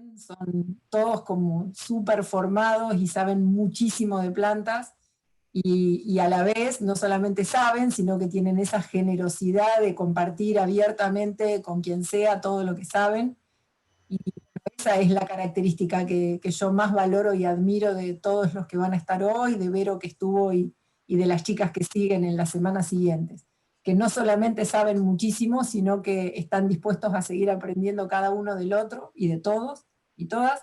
vienen son todos como súper formados y saben muchísimo de plantas, y a la vez no solamente saben, sino que tienen esa generosidad de compartir abiertamente con quien sea todo lo que saben, y esa es la característica que yo más valoro y admiro de todos los que van a estar hoy, de Vero que estuvo y de las chicas que siguen en las semanas siguientes, que no solamente saben muchísimo, sino que están dispuestos a seguir aprendiendo cada uno del otro y de todos y todas,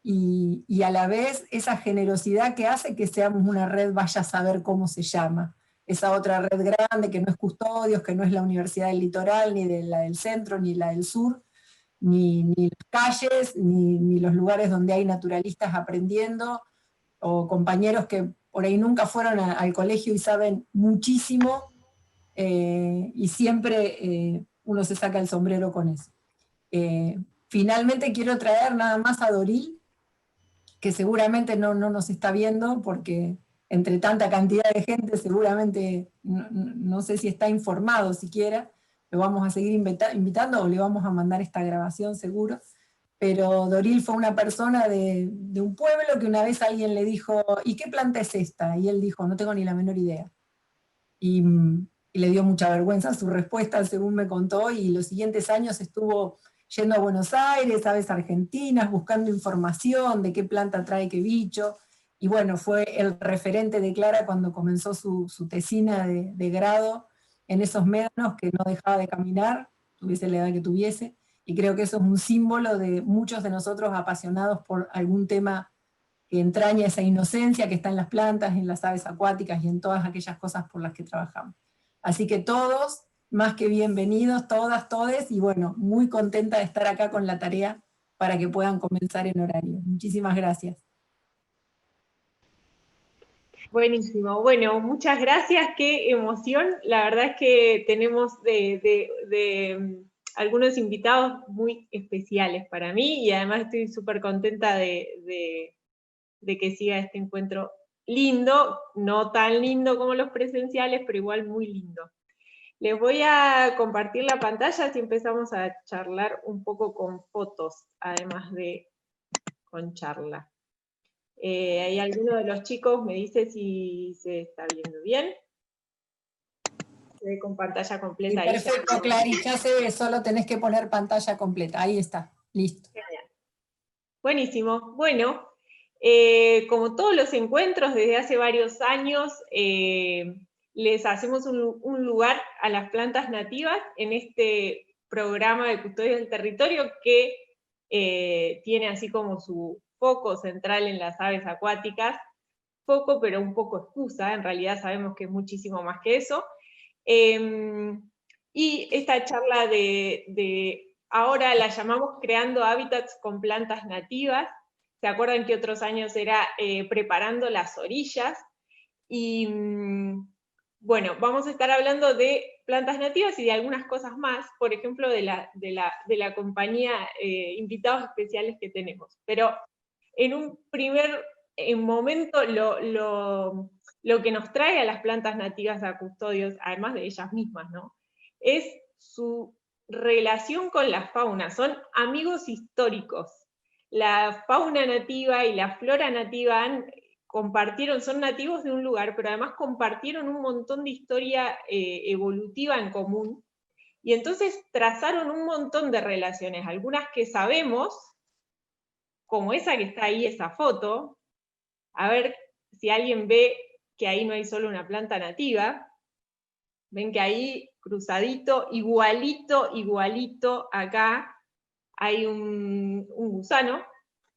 y a la vez esa generosidad que hace que seamos una red, vaya a saber cómo se llama. Esa otra red grande que no es Custodios, que no es la Universidad del Litoral, ni de la del Centro, ni la del Sur, ni las calles, ni los lugares donde hay naturalistas aprendiendo, o compañeros que por ahí nunca fueron al colegio y saben muchísimo, y siempre uno se saca el sombrero con eso. Finalmente quiero traer nada más a Doril, que seguramente no nos está viendo, porque entre tanta cantidad de gente seguramente no sé si está informado siquiera. Lo vamos a seguir invitando, o le vamos a mandar esta grabación seguro, pero Doril fue una persona de un pueblo que una vez alguien le dijo, ¿y qué planta es esta? Y él dijo, no tengo ni la menor idea. Y le dio mucha vergüenza su respuesta, según me contó, y los siguientes años estuvo yendo a Buenos Aires, aves argentinas, buscando información de qué planta trae qué bicho, y bueno, fue el referente de Clara cuando comenzó su tesina de grado en esos médanos, que no dejaba de caminar, tuviese la edad que tuviese, y creo que eso es un símbolo de muchos de nosotros apasionados por algún tema que entraña esa inocencia que está en las plantas, en las aves acuáticas y en todas aquellas cosas por las que trabajamos. Así que todos, más que bienvenidos, todas, todes, y bueno, muy contenta de estar acá con la tarea para que puedan comenzar en horario. Muchísimas gracias. Buenísimo, bueno, muchas gracias, qué emoción. La verdad es que tenemos de algunos invitados muy especiales para mí, y además estoy súper contenta de que siga este encuentro lindo, no tan lindo como los presenciales, pero igual muy lindo. Les voy a compartir la pantalla si empezamos a charlar un poco con fotos, además de con charla. ¿Hay alguno de los chicos me dice si se está viendo bien? Se ve con pantalla completa. Sí, perfecto, Clary, ya se ve, solo tenés que poner pantalla completa, ahí está, listo. Genial. Buenísimo, bueno, como todos los encuentros desde hace varios años, les hacemos un lugar a las plantas nativas en este programa de Custodia del Territorio, que tiene así como su foco central en las aves acuáticas, foco pero un poco excusa, en realidad sabemos que es muchísimo más que eso. Y esta charla ahora la llamamos Creando Hábitats con Plantas Nativas. ¿Se acuerdan que otros años era Preparando las Orillas? Y bueno, vamos a estar hablando de plantas nativas y de algunas cosas más, por ejemplo, de la compañía, invitados especiales que tenemos. Pero en un primer momento, lo que nos trae a las plantas nativas a Custodios, además de ellas mismas, ¿no?, es su relación con la fauna. Son amigos históricos. La fauna nativa y la flora nativa son nativos de un lugar, pero además compartieron un montón de historia evolutiva en común, y entonces trazaron un montón de relaciones, algunas que sabemos, como esa que está ahí, esa foto. A ver si alguien ve que ahí no hay solo una planta nativa. Ven que ahí, cruzadito, igualito, acá, hay un gusano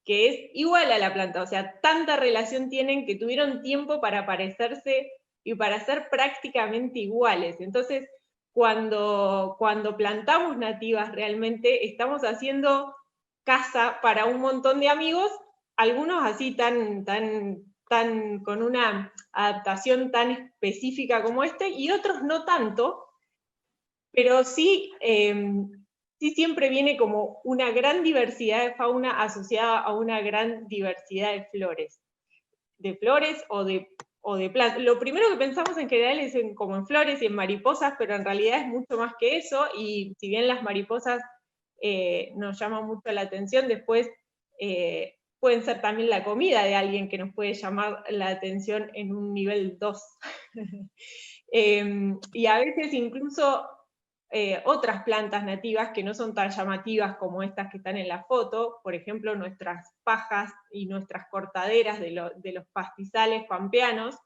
que es igual a la planta, o sea, tanta relación tienen que tuvieron tiempo para parecerse y para ser prácticamente iguales. Entonces, cuando plantamos nativas, realmente estamos haciendo casa para un montón de amigos, algunos así con una adaptación tan específica como y otros no tanto, pero sí, sí siempre viene como una gran diversidad de fauna asociada a una gran diversidad de flores o de plantas. Lo primero que pensamos en general es como en flores y en mariposas, pero en realidad es mucho más que eso, y si bien las mariposas nos llaman mucho la atención, después pueden ser también la comida de alguien que nos puede llamar la atención en un nivel 2. Y a veces incluso otras plantas nativas que no son tan llamativas como estas que están en la foto, por ejemplo nuestras pajas y nuestras cortaderas de los pastizales pampeanos,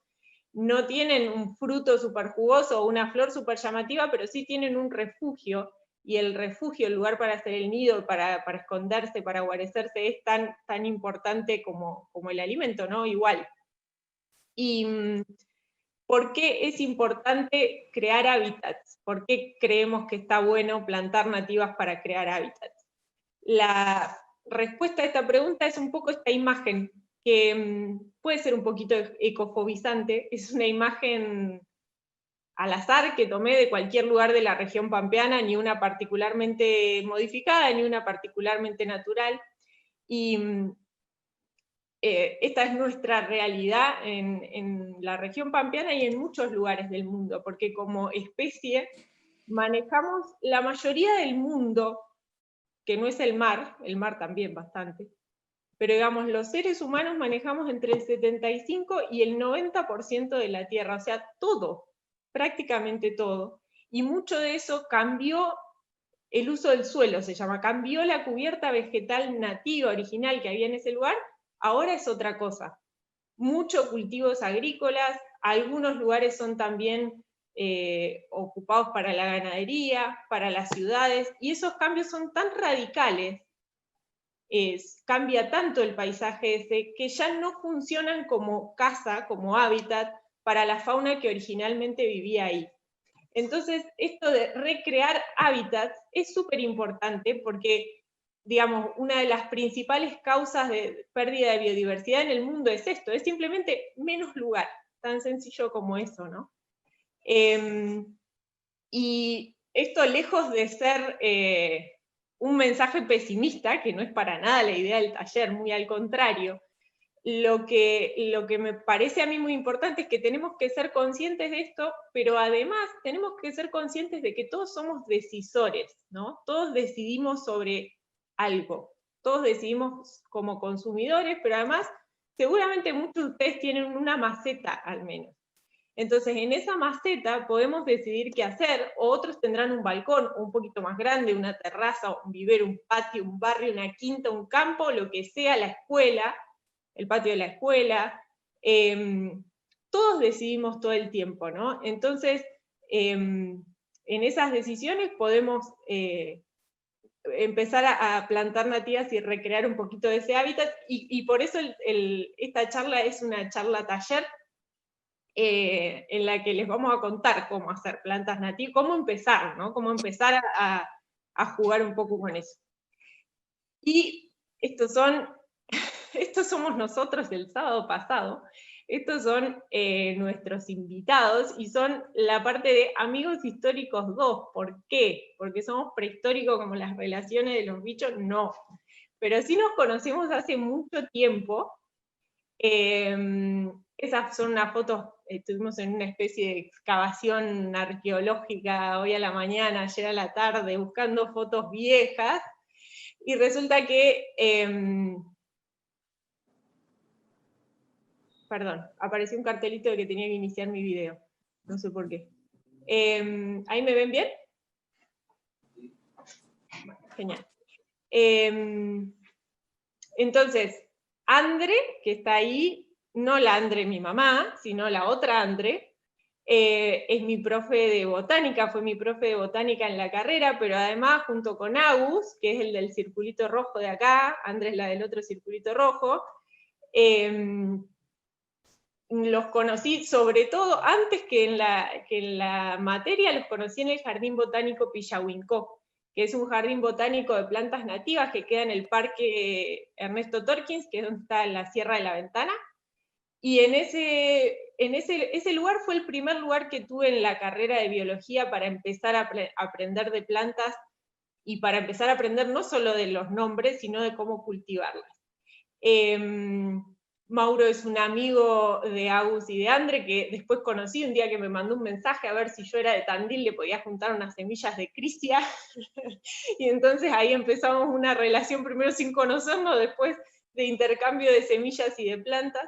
no tienen un fruto súper jugoso o una flor súper llamativa, pero sí tienen un refugio, y el refugio, el lugar para hacer el nido, para esconderse, para guarecerse, es tan importante como el alimento, ¿no? Igual. Y ¿por qué es importante crear hábitats? ¿Por qué creemos que está bueno plantar nativas para crear hábitats? La respuesta a esta pregunta es un poco esta imagen, que puede ser un poquito ecofobizante, es una imagen al azar que tomé de cualquier lugar de la región pampeana, ni una particularmente modificada, ni una particularmente natural, y esta es nuestra realidad en la región pampeana y en muchos lugares del mundo, porque como especie manejamos la mayoría del mundo, que no es el mar también bastante, pero digamos, los seres humanos manejamos entre el 75 y el 90% de la Tierra, o sea, todo, prácticamente todo, y mucho de eso cambió el uso del suelo, se llama, cambió la cubierta vegetal nativa, original que había en ese lugar, ahora es otra cosa. Muchos cultivos agrícolas, algunos lugares son también ocupados para la ganadería, para las ciudades, y esos cambios son tan radicales, cambia tanto el paisaje ese, que ya no funcionan como casa, como hábitat, para la fauna que originalmente vivía ahí. Entonces, esto de recrear hábitats es súper importante porque, digamos, una de las principales causas de pérdida de biodiversidad en el mundo es esto, es simplemente menos lugar, tan sencillo como eso, ¿no? Y esto, lejos de ser un mensaje pesimista, que no es para nada la idea del taller, muy al contrario, lo que me parece a mí muy importante es que tenemos que ser conscientes de esto, pero además tenemos que ser conscientes de que todos somos decisores, ¿no? Todos decidimos sobre algo, todos decidimos como consumidores, pero además seguramente muchos de ustedes tienen una maceta al menos. Entonces, en esa maceta podemos decidir qué hacer, o otros tendrán un balcón un poquito más grande, una terraza, un vivero, un patio, un barrio, una quinta, un campo, lo que sea, la escuela, el patio de la escuela, todos decidimos todo el tiempo, ¿no? Entonces, en esas decisiones podemos empezar a plantar nativas y recrear un poquito de ese hábitat, y por eso esta charla es una charla taller, en la que les vamos a contar cómo hacer plantas nativas, cómo empezar, ¿no? Cómo empezar a jugar un poco con eso. Y estos somos nosotros el sábado pasado, estos son nuestros invitados, y son la parte de Amigos Históricos 2. ¿Por qué? ¿Porque somos prehistóricos como las relaciones de los bichos? No. Pero sí nos conocemos hace mucho tiempo. Esas son unas fotos, estuvimos en una especie de excavación arqueológica hoy a la mañana, ayer a la tarde, buscando fotos viejas, y resulta que, perdón, apareció un cartelito de que tenía que iniciar mi video, no sé por qué. ¿Ahí me ven bien? Genial. Entonces, Andre, que está ahí, no la Andre mi mamá, sino la otra Andre, es mi profe de botánica, fue mi profe de botánica en la carrera, pero además junto con Agus, que es el del circulito rojo de acá, Andre es la del otro circulito rojo, los conocí sobre todo, antes que en la materia, los conocí en el Jardín Botánico Pillahuincó, que es un jardín botánico de plantas nativas que queda en el Parque Ernesto Torkins, que es donde está la Sierra de la Ventana, y ese lugar fue el primer lugar que tuve en la carrera de biología para empezar a aprender de plantas, y para empezar a aprender no solo de los nombres, sino de cómo cultivarlas. Mauro es un amigo de Agus y de Andre, que después conocí un día que me mandó un mensaje a ver si yo era de Tandil, le podía juntar unas semillas de crisia, y entonces ahí empezamos una relación, primero sin conocernos, después de intercambio de semillas y de plantas.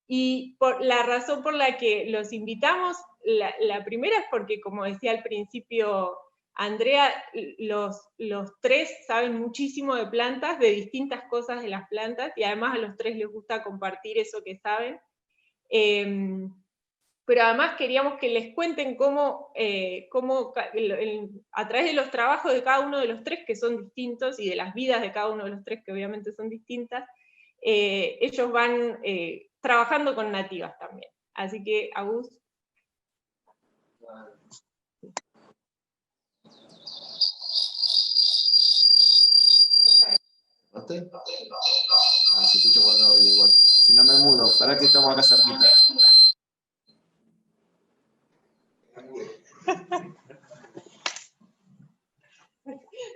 Y por la razón por la que los invitamos, la primera es porque, como decía al principio Andrea, los tres saben muchísimo de plantas, de distintas cosas de las plantas, y además a los tres les gusta compartir eso que saben. Pero además queríamos que les cuenten cómo a través de los trabajos de cada uno de los tres, que son distintos, y de las vidas de cada uno de los tres, que obviamente son distintas, ellos van trabajando con nativas también. Así que, Agus. ¿Usted? Ah, se escucha cuando hablo igual. Si no me mudo, para que estamos acá cerquita.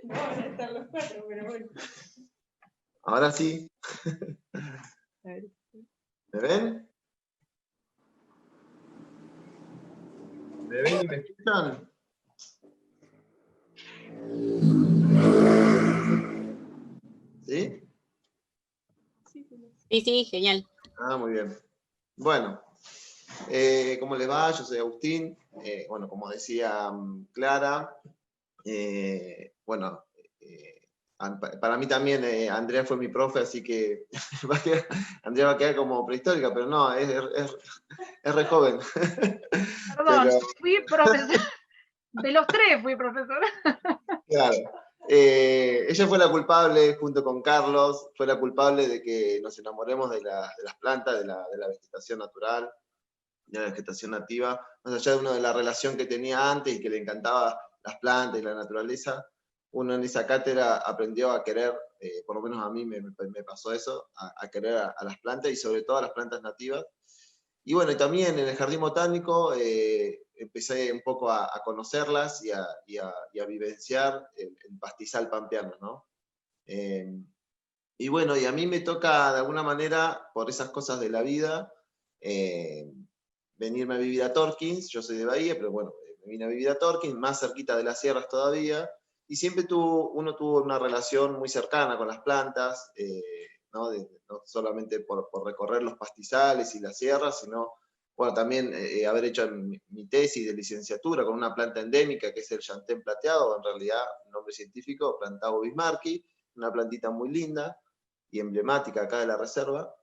No van a estar los cuatro, pero bueno. Ahora sí. ¿Me ven? ¿Me ven y me escuchan? ¿Sí? Sí, genial. Ah, muy bien. Bueno, ¿cómo les va? Yo soy Agustín. Bueno, como decía Clara, bueno, para mí también Andrea fue mi profe, así que Andrea va a quedar como prehistórica, pero no, es re joven. Perdón, Pero, fui profesor. De los tres fui profesora. claro. Ella fue la culpable, junto con Carlos, fue la culpable de que nos enamoremos de las plantas, de la vegetación natural, de la vegetación nativa, más allá de uno de la relación que tenía antes y que le encantaba las plantas y la naturaleza. Uno en esa cátedra aprendió a querer, por lo menos a mí me pasó eso, a querer a las plantas y sobre todo a las plantas nativas. Y bueno, y también en el jardín botánico empecé un poco a conocerlas y a vivenciar el pastizal pampeano, ¿no? Y bueno, y a mí me toca de alguna manera, por esas cosas de la vida, venirme a vivir a Torkins. Yo soy de Bahía, pero bueno, me vine a vivir a Torkins, más cerquita de las sierras todavía, y siempre uno tuvo una relación muy cercana con las plantas, ¿no? No solamente por recorrer los pastizales y las sierras, sino bueno, también haber hecho mi tesis de licenciatura con una planta endémica que es el llantén plateado, en realidad nombre científico, Plantago bismarcki, una plantita muy linda y emblemática acá de la reserva.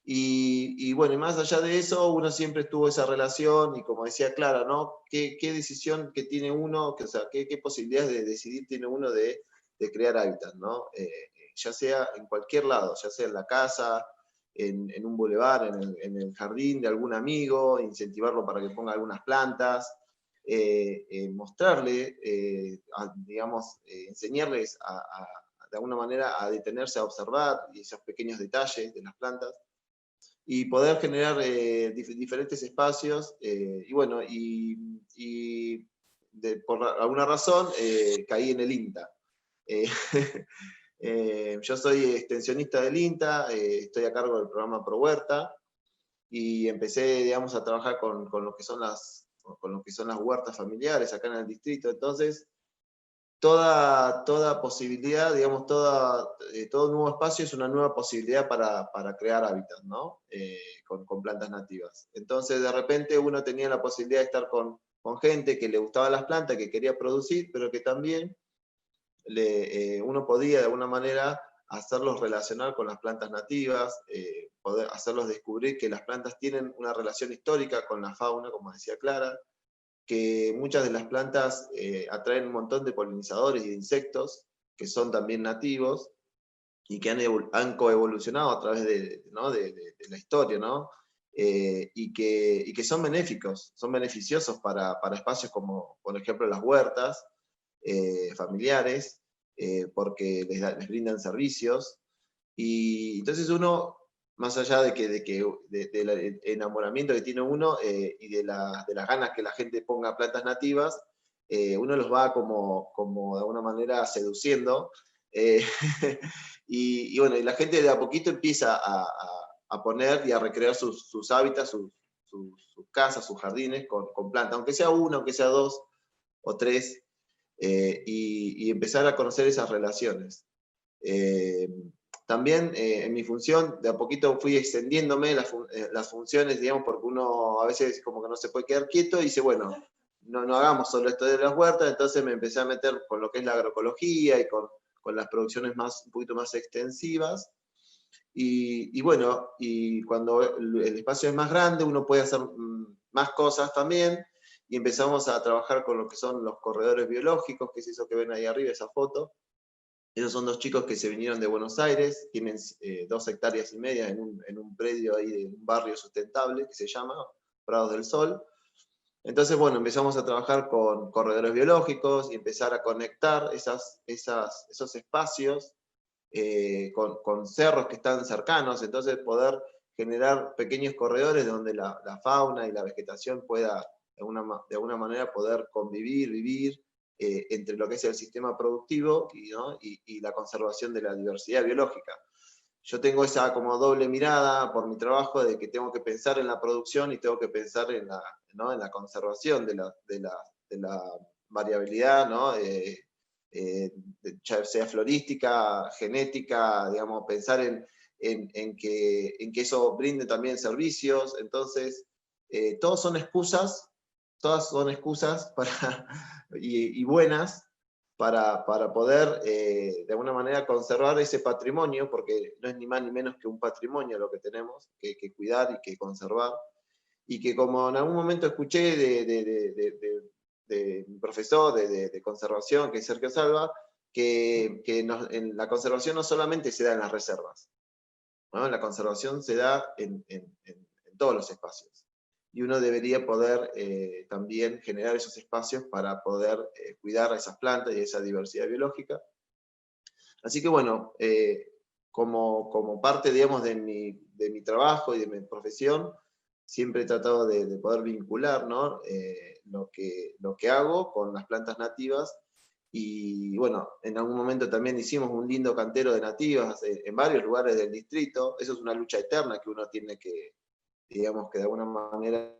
Y bueno, y más allá de eso, uno siempre tuvo esa relación, y como decía Clara, ¿no? ¿Qué decisión que tiene uno, o sea, qué posibilidades de decidir tiene uno de crear hábitat, ¿no? Ya sea en cualquier lado, ya sea en la casa, en un bulevar, en el jardín de algún amigo, incentivarlo para que ponga algunas plantas, mostrarle, digamos, enseñarles de alguna manera a detenerse a observar esos pequeños detalles de las plantas y poder generar diferentes espacios. Y bueno, por alguna razón caí en el INTA. Yo soy extensionista del INTA, estoy a cargo del programa Pro Huerta, y empecé, digamos, a trabajar con lo que son las huertas familiares acá en el distrito. Entonces, toda posibilidad, digamos, todo nuevo espacio es una nueva posibilidad para crear hábitat, ¿no? Con plantas nativas. Entonces, de repente uno tenía la posibilidad de estar con gente que le gustaban las plantas, que quería producir, pero que también uno podía de alguna manera hacerlos relacionar con las plantas nativas, poder hacerlos descubrir que las plantas tienen una relación histórica con la fauna, como decía Clara, que muchas de las plantas atraen un montón de polinizadores y de insectos que son también nativos y que han coevolucionado a través de la historia, ¿no? Y que son benéficos, son beneficiosos para espacios como, por ejemplo, las huertas familiares, porque les brindan servicios. Y entonces uno, más allá del enamoramiento que tiene uno y de las ganas que la gente ponga plantas nativas, uno los va como de alguna manera seduciendo Y bueno, y la gente de a poquito empieza a poner y a recrear sus hábitats, sus casas, sus jardines con plantas, aunque sea una, aunque sea dos o tres, y empezar a conocer esas relaciones. También en mi función, de a poquito fui extendiéndome las funciones, digamos, porque uno a veces como que no se puede quedar quieto y dice, bueno, no hagamos solo esto de las huertas, entonces me empecé a meter con lo que es la agroecología y con las producciones un poquito más extensivas. Y bueno, y cuando el espacio es más grande, uno puede hacer más cosas también, y empezamos a trabajar con lo que son los corredores biológicos, que es eso que ven ahí arriba, esa foto. Esos son 2 chicos que se vinieron de Buenos Aires, tienen 2,5 hectáreas en un predio ahí de un barrio sustentable que se llama Prados del Sol. Entonces, bueno, empezamos a trabajar con corredores biológicos y empezar a conectar esos espacios con cerros que están cercanos, entonces poder generar pequeños corredores donde la fauna y la vegetación pueda de alguna manera poder convivir, vivir entre lo que es el sistema productivo y la conservación de la diversidad biológica. Yo tengo esa como doble mirada por mi trabajo de que tengo que pensar en la producción y tengo que pensar en la conservación de la variabilidad, ¿no? Ya sea florística, genética, digamos, pensar en que eso brinde también servicios. Entonces, todas son excusas y buenas para poder, de alguna manera, conservar ese patrimonio, porque no es ni más ni menos que un patrimonio lo que tenemos que cuidar y que conservar. Y que como en algún momento escuché de mi profesor de conservación, que es Sergio Salva, que en la conservación no solamente se da en las reservas, ¿no? La conservación se da en todos los espacios. Y uno debería poder también generar esos espacios para poder cuidar a esas plantas y a esa diversidad biológica. Así que bueno, como parte, digamos, de mi trabajo y de mi profesión, siempre he tratado de poder vincular, ¿no? lo que hago con las plantas nativas. Y bueno, en algún momento también hicimos un lindo cantero de nativas en varios lugares del distrito. Eso es una lucha eterna que uno tiene que, digamos, que de alguna manera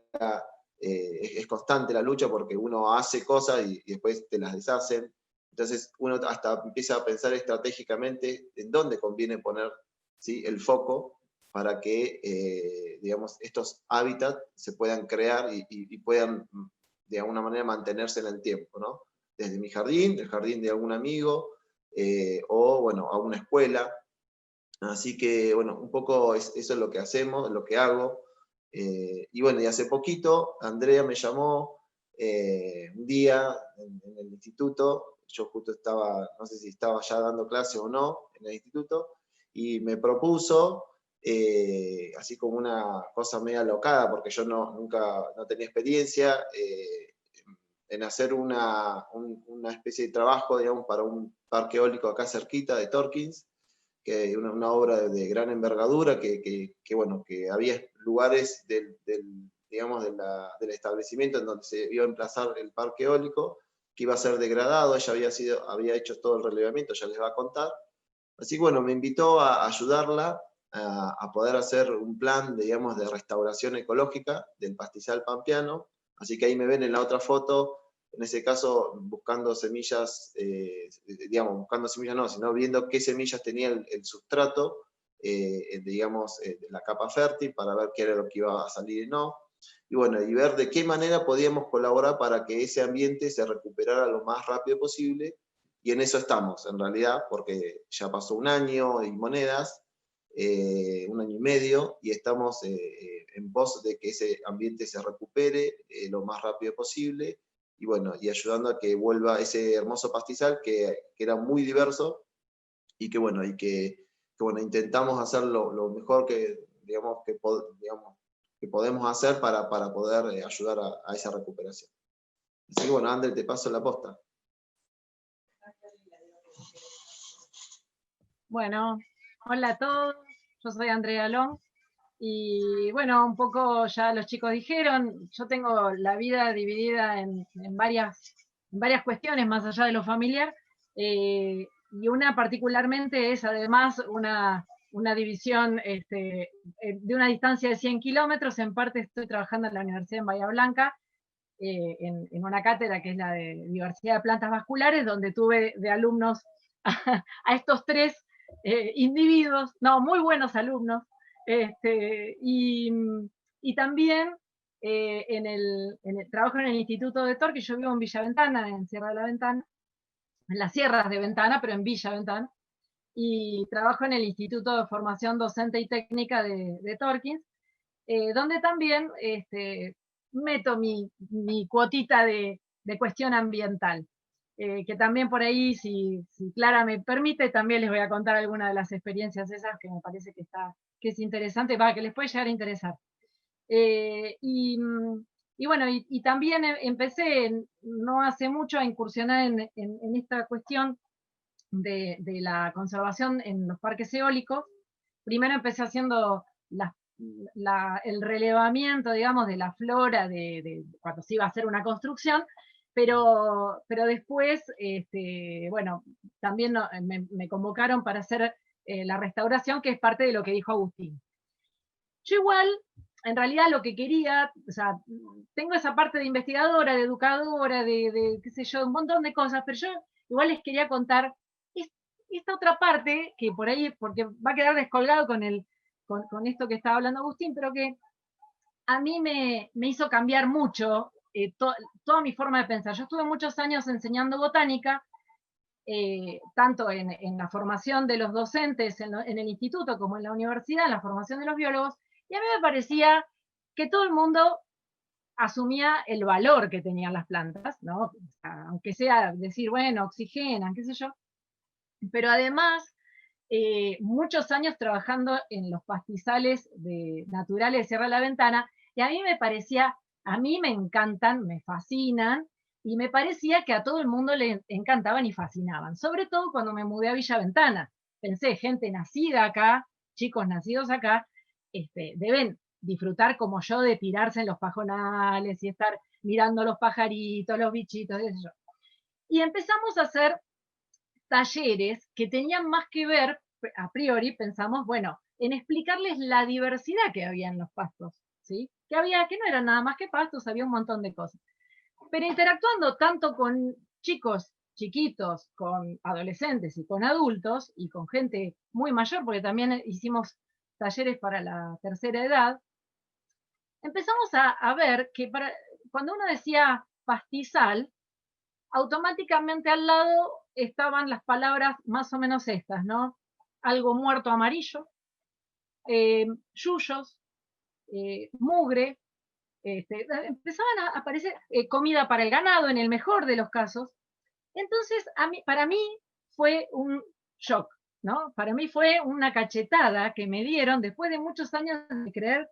es constante la lucha, porque uno hace cosas y después te las deshacen. Entonces uno hasta empieza a pensar estratégicamente en dónde conviene poner, ¿sí?, el foco para que, digamos, estos hábitats se puedan crear y puedan, de alguna manera, mantenerse en el tiempo, ¿no? Desde mi jardín, el jardín de algún amigo, o, bueno, a una escuela. Así que, bueno, un poco eso es lo que hacemos, lo que hago. Y bueno, y hace poquito Andrea me llamó un día en el instituto. Yo justo estaba, no sé si estaba ya dando clase o no en el instituto, y me propuso, así como una cosa media locada, porque yo nunca tenía experiencia, en hacer una especie de trabajo, digamos, para un parque eólico acá cerquita de Torkins, que una obra de gran envergadura, bueno, que había lugares digamos, del establecimiento en donde se iba a emplazar el parque eólico, que iba a ser degradado. Ella había hecho todo el relevamiento, ya les va a contar. Así que bueno, me invitó a ayudarla a poder hacer un plan, digamos, de restauración ecológica del pastizal pampeano. Así que ahí me ven en la otra foto, en ese caso buscando semillas, digamos, buscando semillas no, sino viendo qué semillas tenía el sustrato, digamos, de la capa fértil, para ver qué era lo que iba a salir y no. Y bueno, y ver de qué manera podíamos colaborar para que ese ambiente se recuperara lo más rápido posible. Y en eso estamos, en realidad, porque ya pasó un año y monedas, 1 año y medio, y estamos en pos de que ese ambiente se recupere lo más rápido posible, y bueno, y ayudando a que vuelva ese hermoso pastizal que era muy diverso, y que bueno, bueno, intentamos hacer lo mejor que, digamos, que podemos hacer para poder ayudar a esa recuperación. Así que bueno, André, te paso la posta. Bueno, hola a todos, yo soy Andrea Long, y bueno, un poco ya los chicos dijeron, yo tengo la vida dividida en varias cuestiones más allá de lo familiar. y una particularmente es además una división de una distancia de 100 kilómetros. En parte estoy trabajando en la Universidad en Bahía Blanca, en una cátedra que es la de diversidad de plantas vasculares, donde tuve de alumnos a estos tres individuos, no, muy buenos alumnos, y también trabajo en el Instituto de Torque. Yo vivo en Villa Ventana, en Sierra de la Ventana, en las sierras de Ventana, pero en Villa Ventana, y trabajo en el Instituto de Formación Docente y Técnica de Torquín, donde también meto mi cuotita de cuestión ambiental, que también por ahí, si Clara me permite, también les voy a contar algunas de las experiencias esas que me parece que es interesante, que les puede llegar a interesar. Y bueno, y también empecé no hace mucho a incursionar en esta cuestión de la conservación en los parques eólicos. Primero empecé haciendo el relevamiento, digamos, de la flora de cuando se iba a hacer una construcción, pero después, bueno, también me convocaron para hacer la restauración, que es parte de lo que dijo Agustín. Yo igual, en realidad lo que quería, o sea, tengo esa parte de investigadora, de educadora, de qué sé yo, un montón de cosas, pero yo igual les quería contar esta otra parte, que por ahí, porque va a quedar descolgado con esto que estaba hablando Agustín, pero que a mí me hizo cambiar mucho toda mi forma de pensar. Yo estuve muchos años enseñando botánica, tanto en la formación de los docentes en el instituto como en la universidad, en la formación de los biólogos, y a mí me parecía que todo el mundo asumía el valor que tenían las plantas, ¿no? O sea, aunque sea decir, bueno, oxigenan, qué sé yo, pero además muchos años trabajando en los pastizales naturales de Sierra de la Ventana, y a mí me parecía, a mí me encantan, me fascinan, y me parecía que a todo el mundo le encantaban y fascinaban, sobre todo cuando me mudé a Villa Ventana. Pensé, gente nacida acá, chicos nacidos acá, deben disfrutar como yo de tirarse en los pajonales y estar mirando los pajaritos, los bichitos, eso. Y empezamos a hacer talleres que tenían más que ver, a priori pensamos, bueno, en explicarles la diversidad que había en los pastos, ¿sí? Que no eran nada más que pastos, había un montón de cosas. Pero interactuando tanto con chicos chiquitos, con adolescentes y con adultos, y con gente muy mayor, porque también hicimos talleres para la tercera edad, empezamos a ver que cuando uno decía pastizal, automáticamente al lado estaban las palabras más o menos estas, ¿no? Algo muerto amarillo, yuyos, mugre, empezaban a aparecer comida para el ganado en el mejor de los casos. Entonces, para mí fue un shock, ¿no? Para mí fue una cachetada que me dieron después de muchos años de creer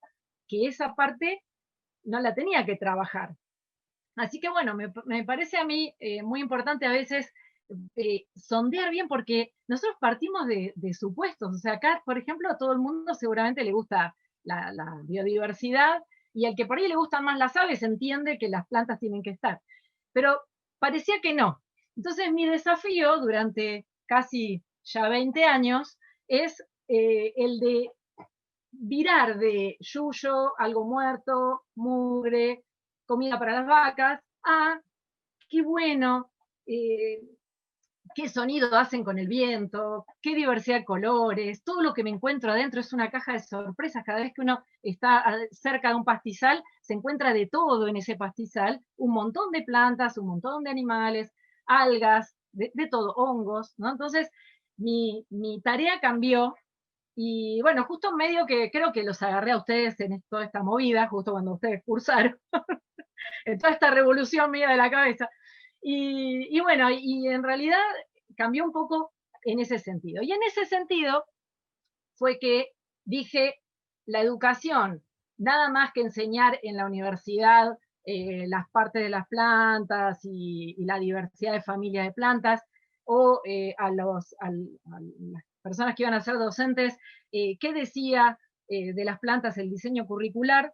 que esa parte no la tenía que trabajar. Así que bueno, me parece a mí muy importante a veces sondear bien, porque nosotros partimos de supuestos. O sea, acá, por ejemplo, a todo el mundo seguramente le gusta la biodiversidad, y al que por ahí le gustan más las aves entiende que las plantas tienen que estar. Pero parecía que no. Entonces mi desafío durante casi ya 20 años es el de virar de yuyo, algo muerto, mugre, comida para las vacas, qué bueno, qué sonido hacen con el viento, qué diversidad de colores, todo lo que me encuentro adentro es una caja de sorpresas. Cada vez que uno está cerca de un pastizal, se encuentra de todo en ese pastizal, un montón de plantas, un montón de animales, algas, de todo, hongos, ¿no? Entonces, mi tarea cambió. Y bueno, justo en medio que creo que los agarré a ustedes en toda esta movida, justo cuando ustedes cursaron, en toda esta revolución mía de la cabeza. Y bueno, y en realidad cambió un poco en ese sentido. Y en ese sentido fue que dije, la educación, nada más que enseñar en la universidad las partes de las plantas y la diversidad de familias de plantas, o a las personas que iban a ser docentes, qué decía de las plantas el diseño curricular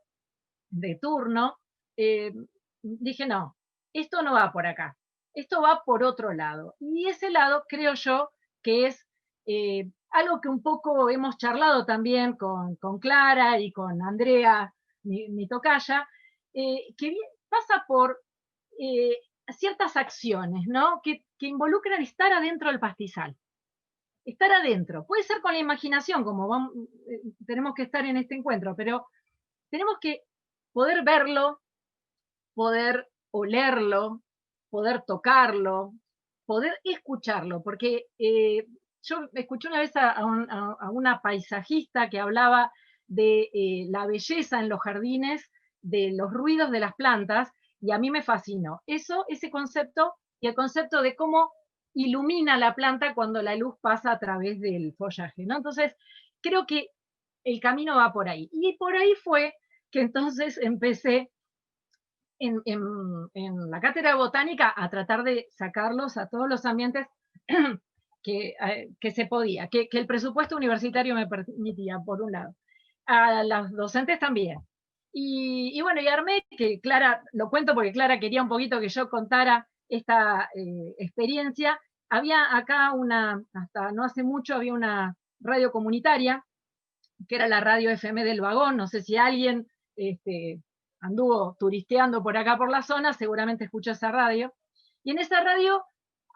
de turno, dije, no, esto no va por acá, esto va por otro lado. Y ese lado, creo yo, que es algo que un poco hemos charlado también con Clara y con Andrea, mi tocaya, que pasa por ciertas acciones, ¿no? que involucran estar adentro del pastizal. Estar adentro. Puede ser con la imaginación, como tenemos que estar en este encuentro, pero tenemos que poder verlo, poder olerlo, poder tocarlo, poder escucharlo, porque yo escuché una vez a una paisajista que hablaba de la belleza en los jardines, de los ruidos de las plantas, y a mí me fascinó. Ese concepto, y el concepto de cómo ilumina la planta cuando la luz pasa a través del follaje, ¿no? Entonces, creo que el camino va por ahí. Y por ahí fue que entonces empecé en la cátedra botánica a tratar de sacarlos a todos los ambientes que se podía, que el presupuesto universitario me permitía, por un lado. A las docentes también. Y bueno, y armé, que Clara, lo cuento porque Clara quería un poquito que yo contara esta experiencia. Había acá hasta no hace mucho, había una radio comunitaria, que era la radio FM del Vagón, no sé si alguien anduvo turisteando por acá por la zona, seguramente escuchó esa radio. Y en esa radio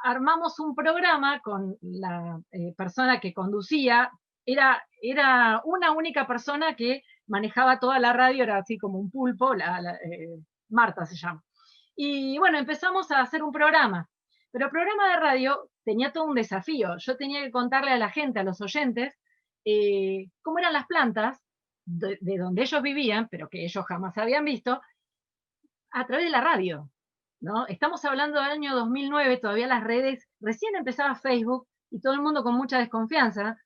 armamos un programa con la persona que conducía, era una única persona que manejaba toda la radio, era así como un pulpo, Marta se llama. Y bueno, empezamos a hacer un programa, pero el programa de radio tenía todo un desafío. Yo tenía que contarle a la gente, a los oyentes, cómo eran las plantas de donde ellos vivían, pero que ellos jamás habían visto, a través de la radio, ¿no? Estamos hablando del año 2009, todavía las redes, recién empezaba Facebook, y todo el mundo con mucha desconfianza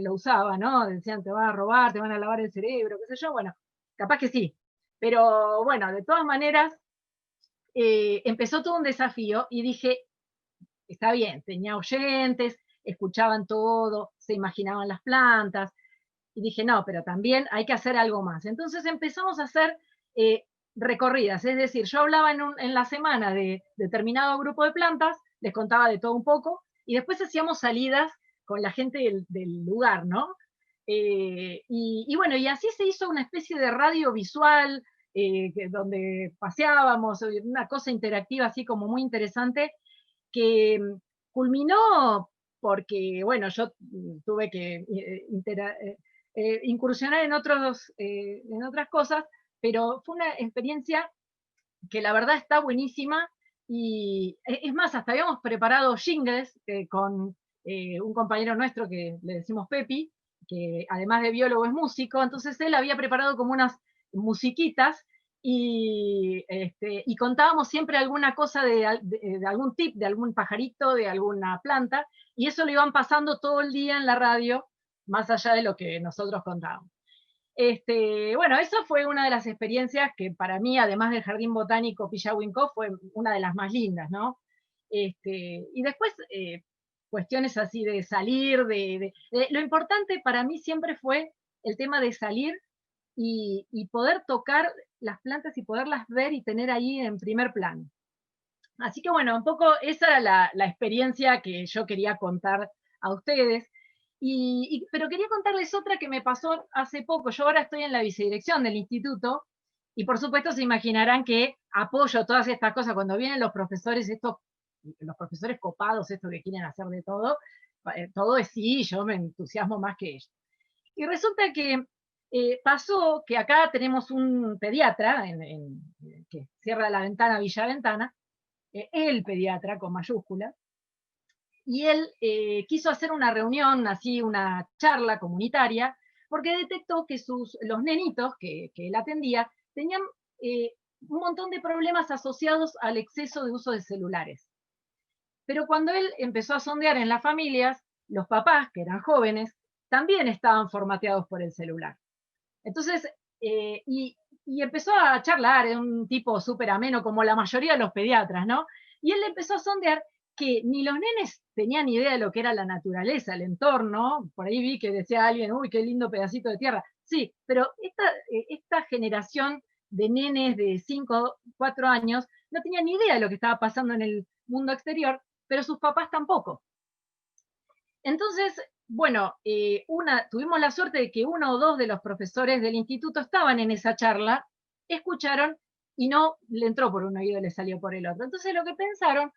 lo usaba, ¿no? Decían, te van a robar, te van a lavar el cerebro, qué sé yo, bueno, capaz que sí. Pero bueno, de todas maneras, empezó todo un desafío, y dije, está bien, tenía oyentes, escuchaban todo, se imaginaban las plantas, y dije, no, pero también hay que hacer algo más. Entonces empezamos a hacer recorridas, es decir, yo hablaba en la semana de determinado grupo de plantas, les contaba de todo un poco, y después hacíamos salidas con la gente del lugar, ¿no? Y bueno, y así se hizo una especie de radio visual, donde paseábamos, una cosa interactiva así como muy interesante, que culminó porque, bueno, yo tuve que incursionar en otras cosas, pero fue una experiencia que la verdad está buenísima, y es más, hasta habíamos preparado jingles con un compañero nuestro que le decimos Pepi, que además de biólogo es músico, entonces él había preparado como unas musiquitas, y contábamos siempre alguna cosa de algún tip, de algún pajarito, de alguna planta, y eso lo iban pasando todo el día en la radio, más allá de lo que nosotros contábamos. Bueno, eso fue una de las experiencias que para mí, además del Jardín Botánico Pillahue-Incoff, fue una de las más lindas, ¿no? Y después, cuestiones así de salir, lo importante para mí siempre fue el tema de salir y poder tocar las plantas y poderlas ver y tener ahí en primer plano. Así que bueno, un poco esa era la experiencia que yo quería contar a ustedes. Pero quería contarles otra que me pasó hace poco. Yo ahora estoy en la vicedirección del instituto, y por supuesto se imaginarán que apoyo todas estas cosas cuando vienen los profesores, los profesores copados, estos que quieren hacer de todo. Todo es sí, yo me entusiasmo más que ellos. Y resulta que pasó que acá tenemos un pediatra que cierra la ventana, Villa Ventana, el pediatra con mayúscula, y él quiso hacer una reunión, así una charla comunitaria, porque detectó que los nenitos que él atendía tenían un montón de problemas asociados al exceso de uso de celulares. Pero cuando él empezó a sondear en las familias, los papás, que eran jóvenes, también estaban formateados por el celular. Entonces, y empezó a charlar, era un tipo súper ameno, como la mayoría de los pediatras, ¿no? Y él empezó a sondear que ni los nenes tenían idea de lo que era la naturaleza, el entorno. Por ahí vi que decía alguien, uy, qué lindo pedacito de tierra. Sí, pero esta generación de nenes de 5, 4 años no tenía ni idea de lo que estaba pasando en el mundo exterior, pero sus papás tampoco. Entonces, bueno, tuvimos la suerte de que uno o dos de los profesores del instituto estaban en esa charla, escucharon y no le entró por un oído y le salió por el otro. Entonces lo que pensaron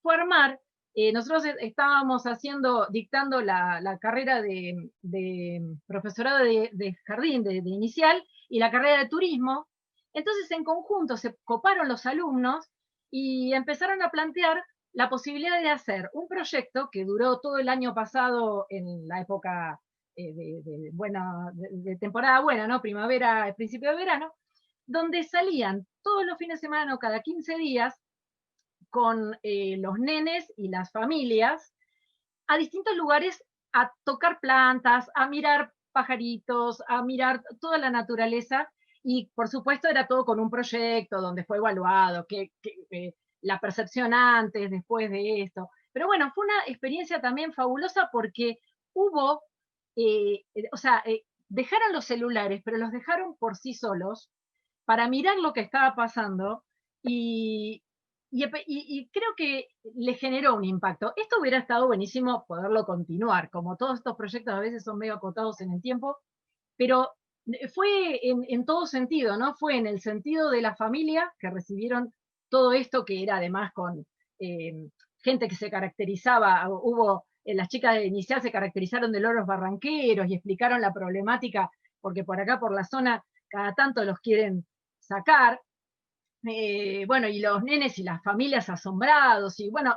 fue armar, nosotros estábamos dictando la carrera de profesorado de jardín, de inicial, y la carrera de turismo. Entonces en conjunto se coparon los alumnos y empezaron a plantear la posibilidad de hacer un proyecto que duró todo el año pasado en la época de temporada buena, ¿no? Primavera, principio de verano, donde salían todos los fines de semana o cada 15 días con los nenes y las familias a distintos lugares a tocar plantas, a mirar pajaritos, a mirar toda la naturaleza, y por supuesto era todo con un proyecto donde fue evaluado, la percepción antes, después de esto. Pero bueno, fue una experiencia también fabulosa porque hubo, dejaron los celulares, pero los dejaron por sí solos para mirar lo que estaba pasando y creo que le generó un impacto. Esto hubiera estado buenísimo poderlo continuar, como todos estos proyectos a veces son medio acotados en el tiempo, pero fue en todo sentido, ¿no? Fue en el sentido de la familia, que recibieron todo esto, que era además con gente que se caracterizaba, las chicas de inicial se caracterizaron de loros barranqueros y explicaron la problemática, porque por acá, por la zona, cada tanto los quieren sacar. Bueno, y los nenes y las familias asombrados, y bueno,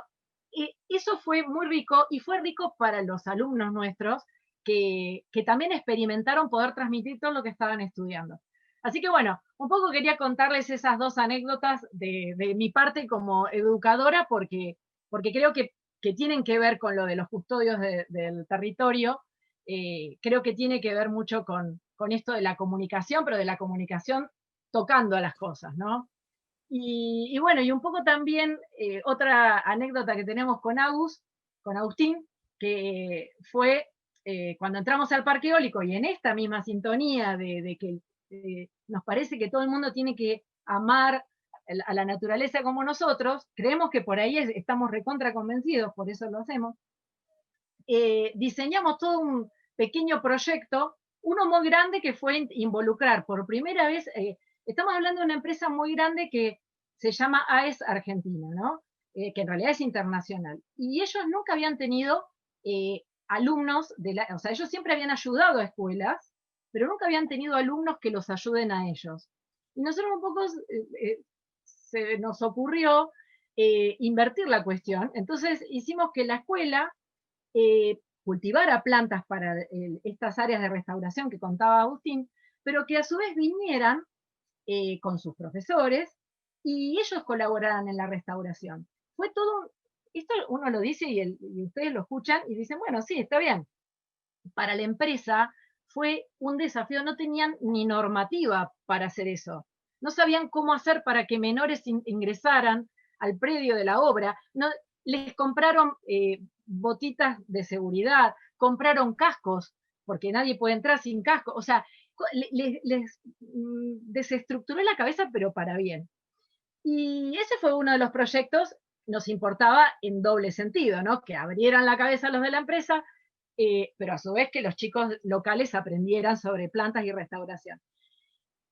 eso fue muy rico, y fue rico para los alumnos nuestros, que también experimentaron poder transmitir todo lo que estaban estudiando. Así que bueno, un poco quería contarles esas dos anécdotas de mi parte como educadora, porque creo que tienen que ver con lo de los custodios del territorio. Creo que tiene que ver mucho con esto de la comunicación, pero de la comunicación tocando a las cosas, ¿no? Y bueno, y un poco también otra anécdota que tenemos con Agustín, que fue cuando entramos al parque eólico, y en esta misma sintonía de que nos parece que todo el mundo tiene que amar a la naturaleza como nosotros, creemos que por ahí estamos recontra convencidos, por eso lo hacemos, diseñamos todo un pequeño proyecto, uno muy grande, que fue involucrar por primera vez, estamos hablando de una empresa muy grande que se llama AES Argentina, ¿no? Que en realidad es internacional. Y ellos nunca habían tenido alumnos, o sea, ellos siempre habían ayudado a escuelas, pero nunca habían tenido alumnos que los ayuden a ellos. Y nosotros un poco se nos ocurrió invertir la cuestión. Entonces hicimos que la escuela cultivara plantas para estas áreas de restauración que contaba Agustín, pero que a su vez vinieran con sus profesores y ellos colaboraran en la restauración. Fue todo, esto uno lo dice y ustedes lo escuchan y dicen, bueno, sí, está bien. Para la empresa fue un desafío, no tenían ni normativa para hacer eso. No sabían cómo hacer para que menores ingresaran al predio de la obra. No, les compraron botitas de seguridad, compraron cascos, porque nadie puede entrar sin casco. O sea, les desestructuró la cabeza, pero para bien. Y ese fue uno de los proyectos, nos importaba en doble sentido, ¿no? Que abrieran la cabeza a los de la empresa, pero a su vez que los chicos locales aprendieran sobre plantas y restauración.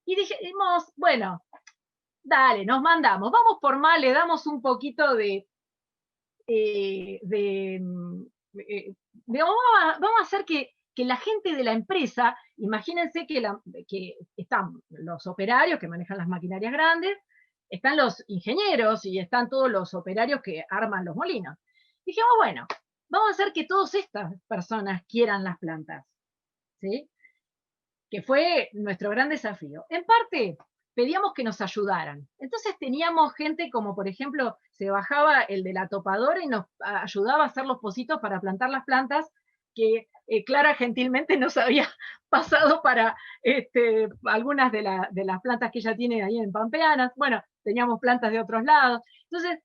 Y dijimos, bueno, dale, nos mandamos, vamos por mal, le damos un poquito vamos a hacer que la gente de la empresa, imagínense que están los operarios que manejan las maquinarias grandes, están los ingenieros y están todos los operarios que arman los molinos. Dijimos, bueno, vamos a hacer que todas estas personas quieran las plantas, ¿sí? Que fue nuestro gran desafío. En parte, pedíamos que nos ayudaran. Entonces teníamos gente como, por ejemplo, se bajaba el de la topadora y nos ayudaba a hacer los pocitos para plantar las plantas, que Clara gentilmente nos había pasado para algunas de las plantas que ella tiene ahí en Pampeanas. Bueno, teníamos plantas de otros lados. Entonces,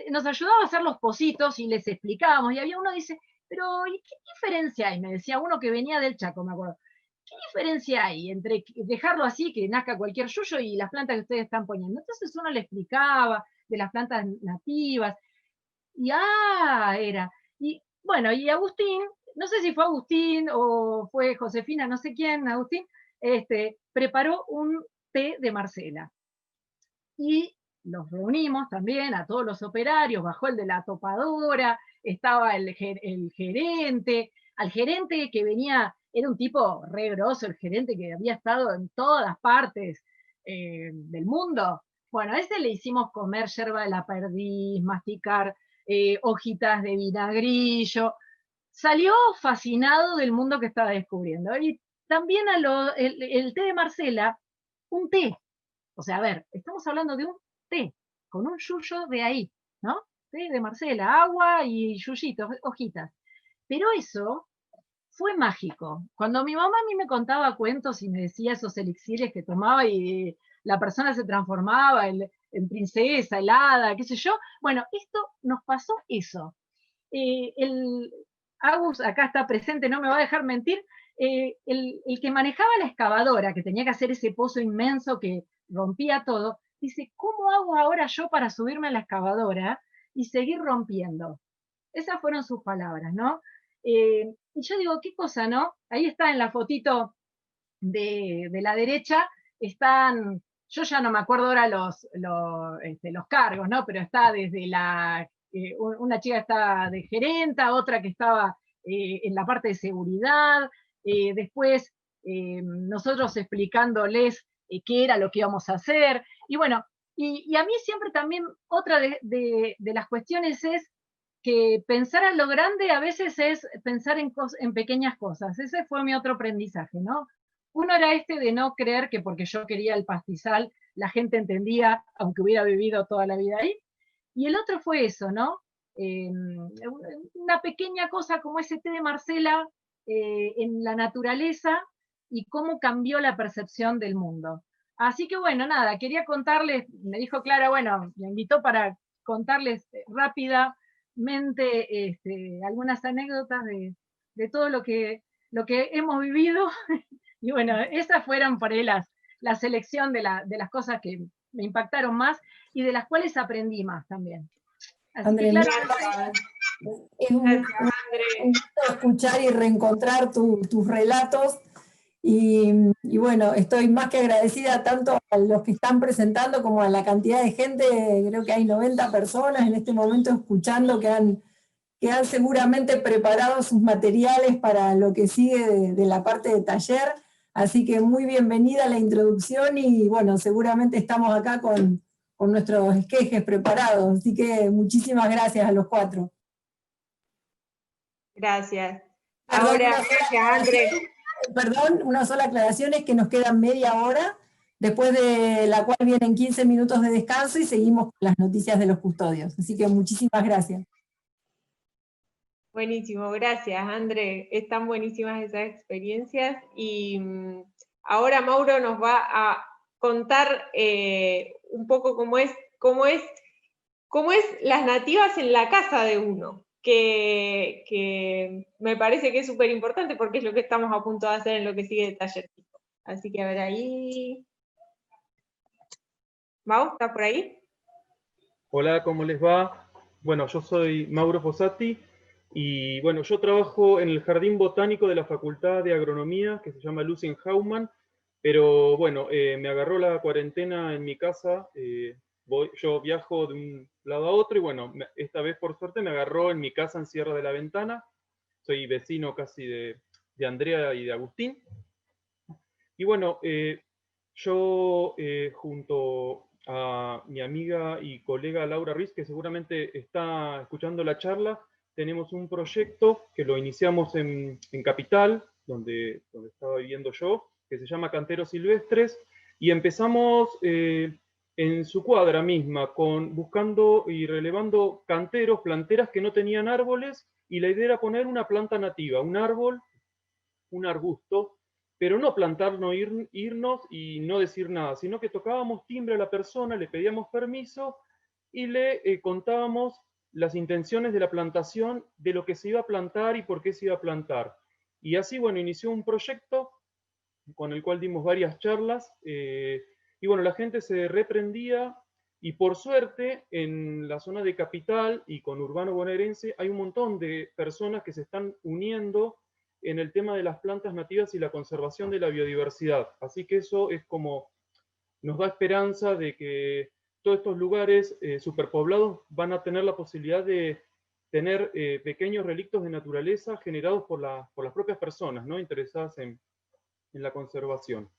nos ayudaba a hacer los pocitos y les explicábamos. Y había uno que dice, pero ¿qué diferencia hay? Me decía uno que venía del Chaco, me acuerdo. ¿Qué diferencia hay entre dejarlo así, que nazca cualquier yuyo, y las plantas que ustedes están poniendo? Entonces uno le explicaba de las plantas nativas, y era. Y Bueno, y Agustín, no sé si fue Agustín o fue Josefina, no sé quién, Agustín, preparó un té de Marcela. Y los reunimos también a todos los operarios, bajó el de la topadora, estaba el gerente, al gerente que venía, era un tipo re grosso, el gerente que había estado en todas partes del mundo. Bueno, a ese le hicimos comer yerba de la perdiz, masticar hojitas de vinagrillo. Salió fascinado del mundo que estaba descubriendo. Y también el té de Marcela, un té. O sea, a ver, estamos hablando de un té, con un yuyo de ahí, ¿no? Té de Marcela, agua y yuyitos, hojitas. Pero eso fue mágico. Cuando mi mamá a mí me contaba cuentos y me decía esos elixires que tomaba y la persona se transformaba en princesa, helada, qué sé yo, bueno, esto nos pasó eso. El Agus acá está presente, no me va a dejar mentir, el que manejaba la excavadora, que tenía que hacer ese pozo inmenso que rompía todo, dice, ¿cómo hago ahora yo para subirme a la excavadora y seguir rompiendo? Esas fueron sus palabras, ¿no? Y yo digo, ¿qué cosa, no? Ahí está en la fotito de la derecha, están, yo ya no me acuerdo ahora los cargos, ¿no? Pero está desde una chica está de gerenta, otra que estaba en la parte de seguridad, después nosotros explicándoles qué era lo que íbamos a hacer, y bueno, y a mí siempre también otra de las cuestiones es que pensar a lo grande a veces es pensar en pequeñas cosas. Ese fue mi otro aprendizaje, ¿no? Uno era de no creer que porque yo quería el pastizal, la gente entendía, aunque hubiera vivido toda la vida ahí. Y el otro fue eso, ¿no? Una pequeña cosa como ese té de Marcela en la naturaleza y cómo cambió la percepción del mundo. Así que bueno, nada, quería contarles, me dijo Clara, bueno, me invitó para contarles rápidamente algunas anécdotas de todo lo que hemos vivido. Y bueno, esas fueron por ahí la selección de las cosas que me impactaron más y de las cuales aprendí más también. Así André, que claro, es un gusto escuchar y reencontrar tus relatos. Y bueno, estoy más que agradecida tanto a los que están presentando como a la cantidad de gente. Creo que hay 90 personas en este momento escuchando que han seguramente preparado sus materiales para lo que sigue de la parte de taller. Así que muy bienvenida a la introducción y bueno, seguramente estamos acá con nuestros esquejes preparados. Así que muchísimas gracias a los 4. Gracias. Perdón, Ahora, gracias, Andrés. Perdón, una sola aclaración es que nos quedan media hora, después de la cual vienen 15 minutos de descanso y seguimos con las noticias de los custodios. Así que muchísimas gracias. Buenísimo, gracias, André. Están buenísimas esas experiencias. Y ahora Mauro nos va a contar un poco cómo es las nativas en la casa de uno, que me parece que es súper importante porque es lo que estamos a punto de hacer en lo que sigue de tallercito. Así que a ver ahí. Mau, ¿está por ahí? Hola, ¿cómo les va? Bueno, yo soy Mauro Fossati y bueno, yo trabajo en el Jardín Botánico de la Facultad de Agronomía, que se llama Lucien-Haumann, pero bueno, me agarró la cuarentena en mi casa, yo viajo de un lado a otro y bueno, esta vez por suerte me agarró en mi casa en Sierra de la Ventana, soy vecino casi de Andrea y de Agustín, y bueno, yo junto a mi amiga y colega Laura Ruiz, que seguramente está escuchando la charla, tenemos un proyecto que lo iniciamos en Capital, donde estaba viviendo yo, que se llama Canteros Silvestres, y empezamos en su cuadra misma, buscando y relevando canteros, planteras que no tenían árboles, y la idea era poner una planta nativa, un árbol, un arbusto, pero no plantarnos, irnos y no decir nada, sino que tocábamos timbre a la persona, le pedíamos permiso y le contábamos las intenciones de la plantación, de lo que se iba a plantar y por qué se iba a plantar. Y así, bueno, inició un proyecto con el cual dimos varias charlas y bueno, la gente se reprendía Y por suerte, en la zona de Capital y con Urbano Bonaerense hay un montón de personas que se están uniendo en el tema de las plantas nativas y la conservación de la biodiversidad. Así que eso es como, nos da esperanza de que todos estos lugares superpoblados van a tener la posibilidad de tener pequeños relictos de naturaleza generados por las propias personas, ¿no?, interesadas en la conservación.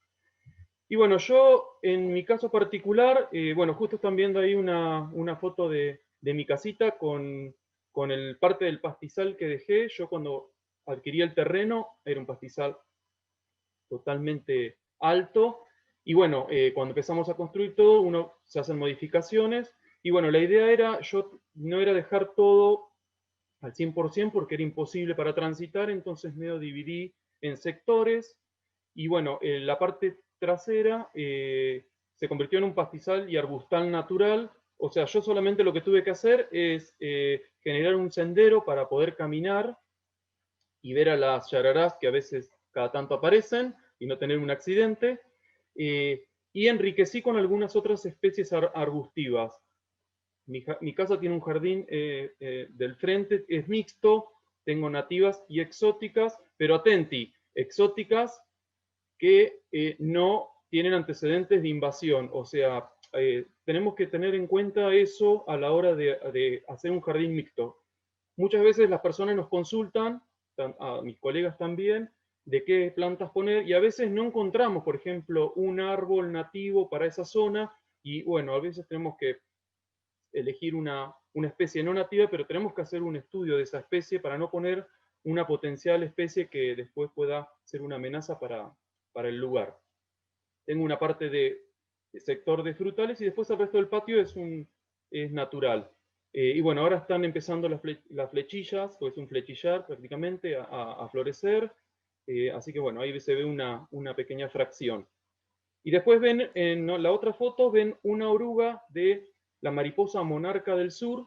Y bueno, yo en mi caso particular, bueno, justo están viendo ahí una foto de mi casita con el parte del pastizal que dejé. Yo cuando adquirí el terreno era un pastizal totalmente alto. Y bueno, cuando empezamos a construir todo, se hacen modificaciones. Y bueno, la idea no era dejar todo al 100% porque era imposible para transitar, entonces medio dividí en sectores. Y bueno, la parte trasera se convirtió en un pastizal y arbustal natural. O sea, yo solamente lo que tuve que hacer es generar un sendero para poder caminar y ver a las yararás que a veces cada tanto aparecen y no tener un accidente. Y enriquecí con algunas otras especies arbustivas. Mi casa tiene un jardín del frente, es mixto, tengo nativas y exóticas, pero atenti, exóticas que no tienen antecedentes de invasión. O sea, tenemos que tener en cuenta eso a la hora de hacer un jardín mixto. Muchas veces las personas nos consultan, a mis colegas también, de qué plantas poner, y a veces no encontramos, por ejemplo, un árbol nativo para esa zona, y bueno, a veces tenemos que elegir una especie no nativa, pero tenemos que hacer un estudio de esa especie para no poner una potencial especie que después pueda ser una amenaza para el lugar. Tengo una parte de sector de frutales y después el resto del patio es natural. Y bueno, ahora están empezando las flechillas, pues es un flechillar prácticamente, a florecer. Así que bueno, ahí se ve una pequeña fracción. Y después ven, en la otra foto, ven una oruga de la mariposa monarca del sur.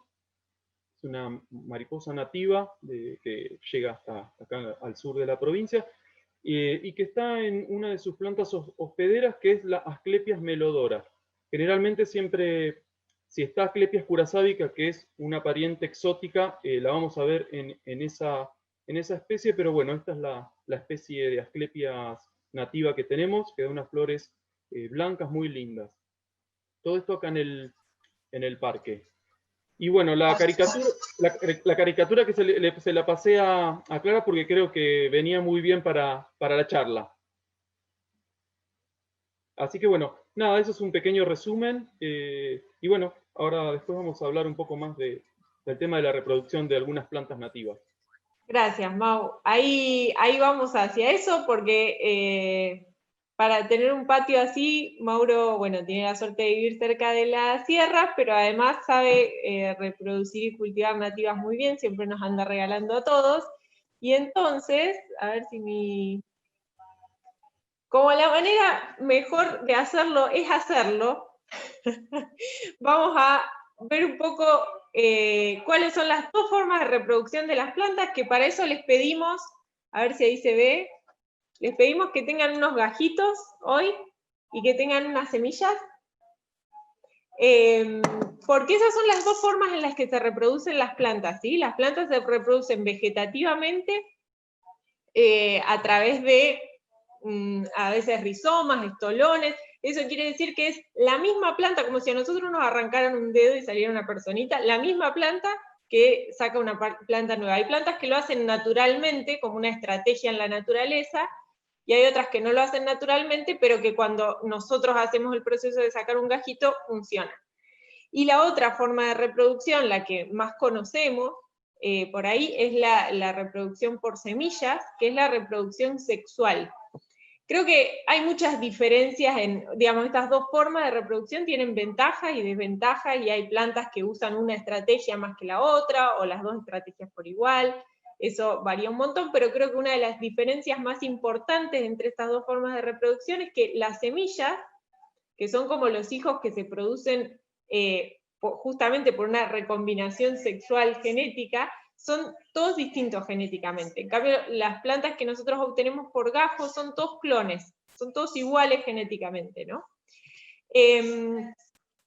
Es una mariposa nativa que llega hasta acá al sur de la provincia. Y que está en una de sus plantas hospederas, que es la Asclepias melodora. Generalmente siempre, si está Asclepias curasábica, que es una pariente exótica, la vamos a ver en esa especie, pero bueno, esta es la especie de Asclepias nativa que tenemos, que da unas flores blancas muy lindas. Todo esto acá en el parque. Y bueno, la caricatura que se la pasé a Clara porque creo que venía muy bien para la charla. Así que bueno, nada, eso es un pequeño resumen. Y bueno, ahora después vamos a hablar un poco más del tema de la reproducción de algunas plantas nativas. Gracias, Mau. Ahí vamos hacia eso porque para tener un patio así, Mauro, bueno, tiene la suerte de vivir cerca de la sierra, pero además sabe reproducir y cultivar nativas muy bien, siempre nos anda regalando a todos. Y entonces, a ver si como la manera mejor de hacerlo es hacerlo, vamos a ver un poco cuáles son las dos formas de reproducción de las plantas, que para eso les pedimos, a ver si ahí se ve, les pedimos que tengan unos gajitos hoy y que tengan unas semillas, porque esas son las dos formas en las que se reproducen las plantas, ¿sí? Las plantas se reproducen vegetativamente a través de, a veces rizomas, estolones. Eso quiere decir que es la misma planta, como si a nosotros nos arrancaran un dedo y saliera una personita, la misma planta que saca una planta nueva. Hay plantas que lo hacen naturalmente, como una estrategia en la naturaleza, y hay otras que no lo hacen naturalmente, pero que cuando nosotros hacemos el proceso de sacar un gajito, funciona. Y la otra forma de reproducción, la que más conocemos por ahí, es la reproducción por semillas, que es la reproducción sexual. Creo que hay muchas diferencias en, digamos, estas dos formas de reproducción tienen ventajas y desventajas, y hay plantas que usan una estrategia más que la otra, o las dos estrategias por igual. Eso varía un montón, pero creo que una de las diferencias más importantes entre estas dos formas de reproducción es que las semillas, que son como los hijos que se producen justamente por una recombinación sexual genética, son todos distintos genéticamente. En cambio, las plantas que nosotros obtenemos por gajos son todos clones, son todos iguales genéticamente, ¿no?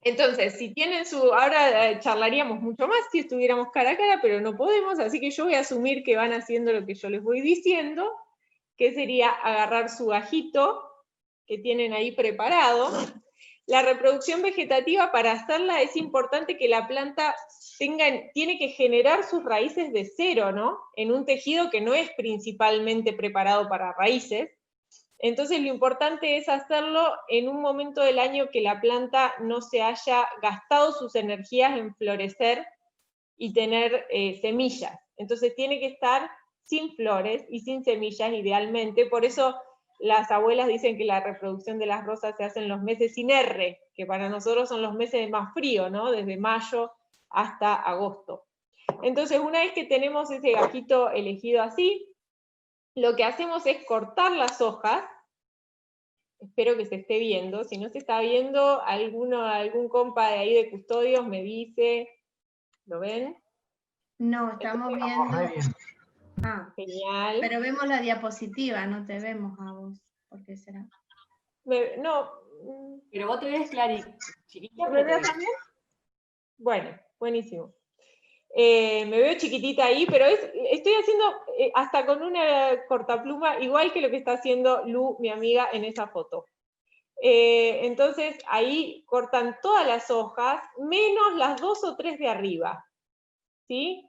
Entonces, si tienen ahora charlaríamos mucho más si estuviéramos cara a cara, pero no podemos, así que yo voy a asumir que van haciendo lo que yo les voy diciendo, que sería agarrar su gajito que tienen ahí preparado. La reproducción vegetativa, para hacerla es importante que la planta tiene que generar sus raíces de cero, ¿no? En un tejido que no es principalmente preparado para raíces. Entonces lo importante es hacerlo en un momento del año que la planta no se haya gastado sus energías en florecer y tener semillas. Entonces tiene que estar sin flores y sin semillas idealmente, por eso las abuelas dicen que la reproducción de las rosas se hace en los meses sin R, que para nosotros son los meses de más frío, ¿no? Desde mayo hasta agosto. Entonces una vez que tenemos ese gajito elegido así, lo que hacemos es cortar las hojas. Espero que se esté viendo. Si no se está viendo, algún compa de ahí de custodios me dice. ¿Lo ven? No, estamos viendo. Ah, genial. Pero vemos la diapositiva, no te vemos a vos. ¿Por qué será? No. Pero vos te ves chiquita. ¿Me ves también? Bueno, buenísimo. Me veo chiquitita ahí, pero estoy haciendo hasta con una cortapluma, igual que lo que está haciendo Lu, mi amiga, en esa foto. Entonces ahí cortan todas las hojas, menos las 2 o 3 de arriba. ¿Sí?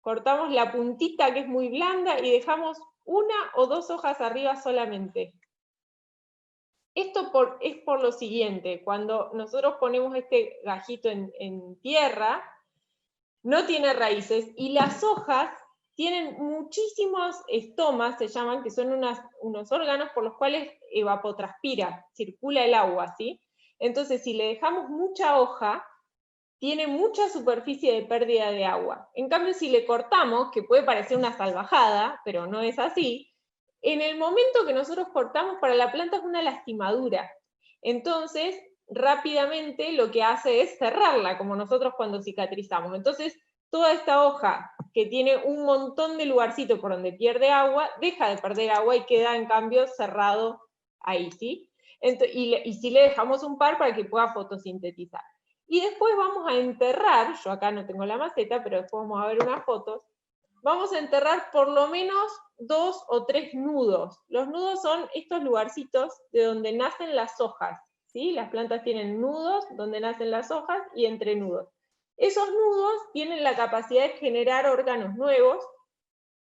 Cortamos la puntita que es muy blanda y dejamos 1 o 2 hojas arriba solamente. Esto es por lo siguiente: cuando nosotros ponemos este gajito en tierra, no tiene raíces, y las hojas tienen muchísimos estomas, se llaman, que son unos órganos por los cuales evapotranspira, circula el agua, ¿sí? Entonces, si le dejamos mucha hoja, tiene mucha superficie de pérdida de agua. En cambio, si le cortamos, que puede parecer una salvajada, pero no es así, en el momento que nosotros cortamos, para la planta es una lastimadura. Entonces, rápidamente lo que hace es cerrarla, como nosotros cuando cicatrizamos. Entonces, toda esta hoja, que tiene un montón de lugarcitos por donde pierde agua, deja de perder agua y queda en cambio cerrado ahí, ¿sí? Y sí le dejamos un par para que pueda fotosintetizar. Y después vamos a enterrar, yo acá no tengo la maceta, pero después vamos a ver unas fotos, vamos a enterrar por lo menos 2 o 3 nudos. Los nudos son estos lugarcitos de donde nacen las hojas, ¿sí? Las plantas tienen nudos donde nacen las hojas y entrenudos. Esos nudos tienen la capacidad de generar órganos nuevos,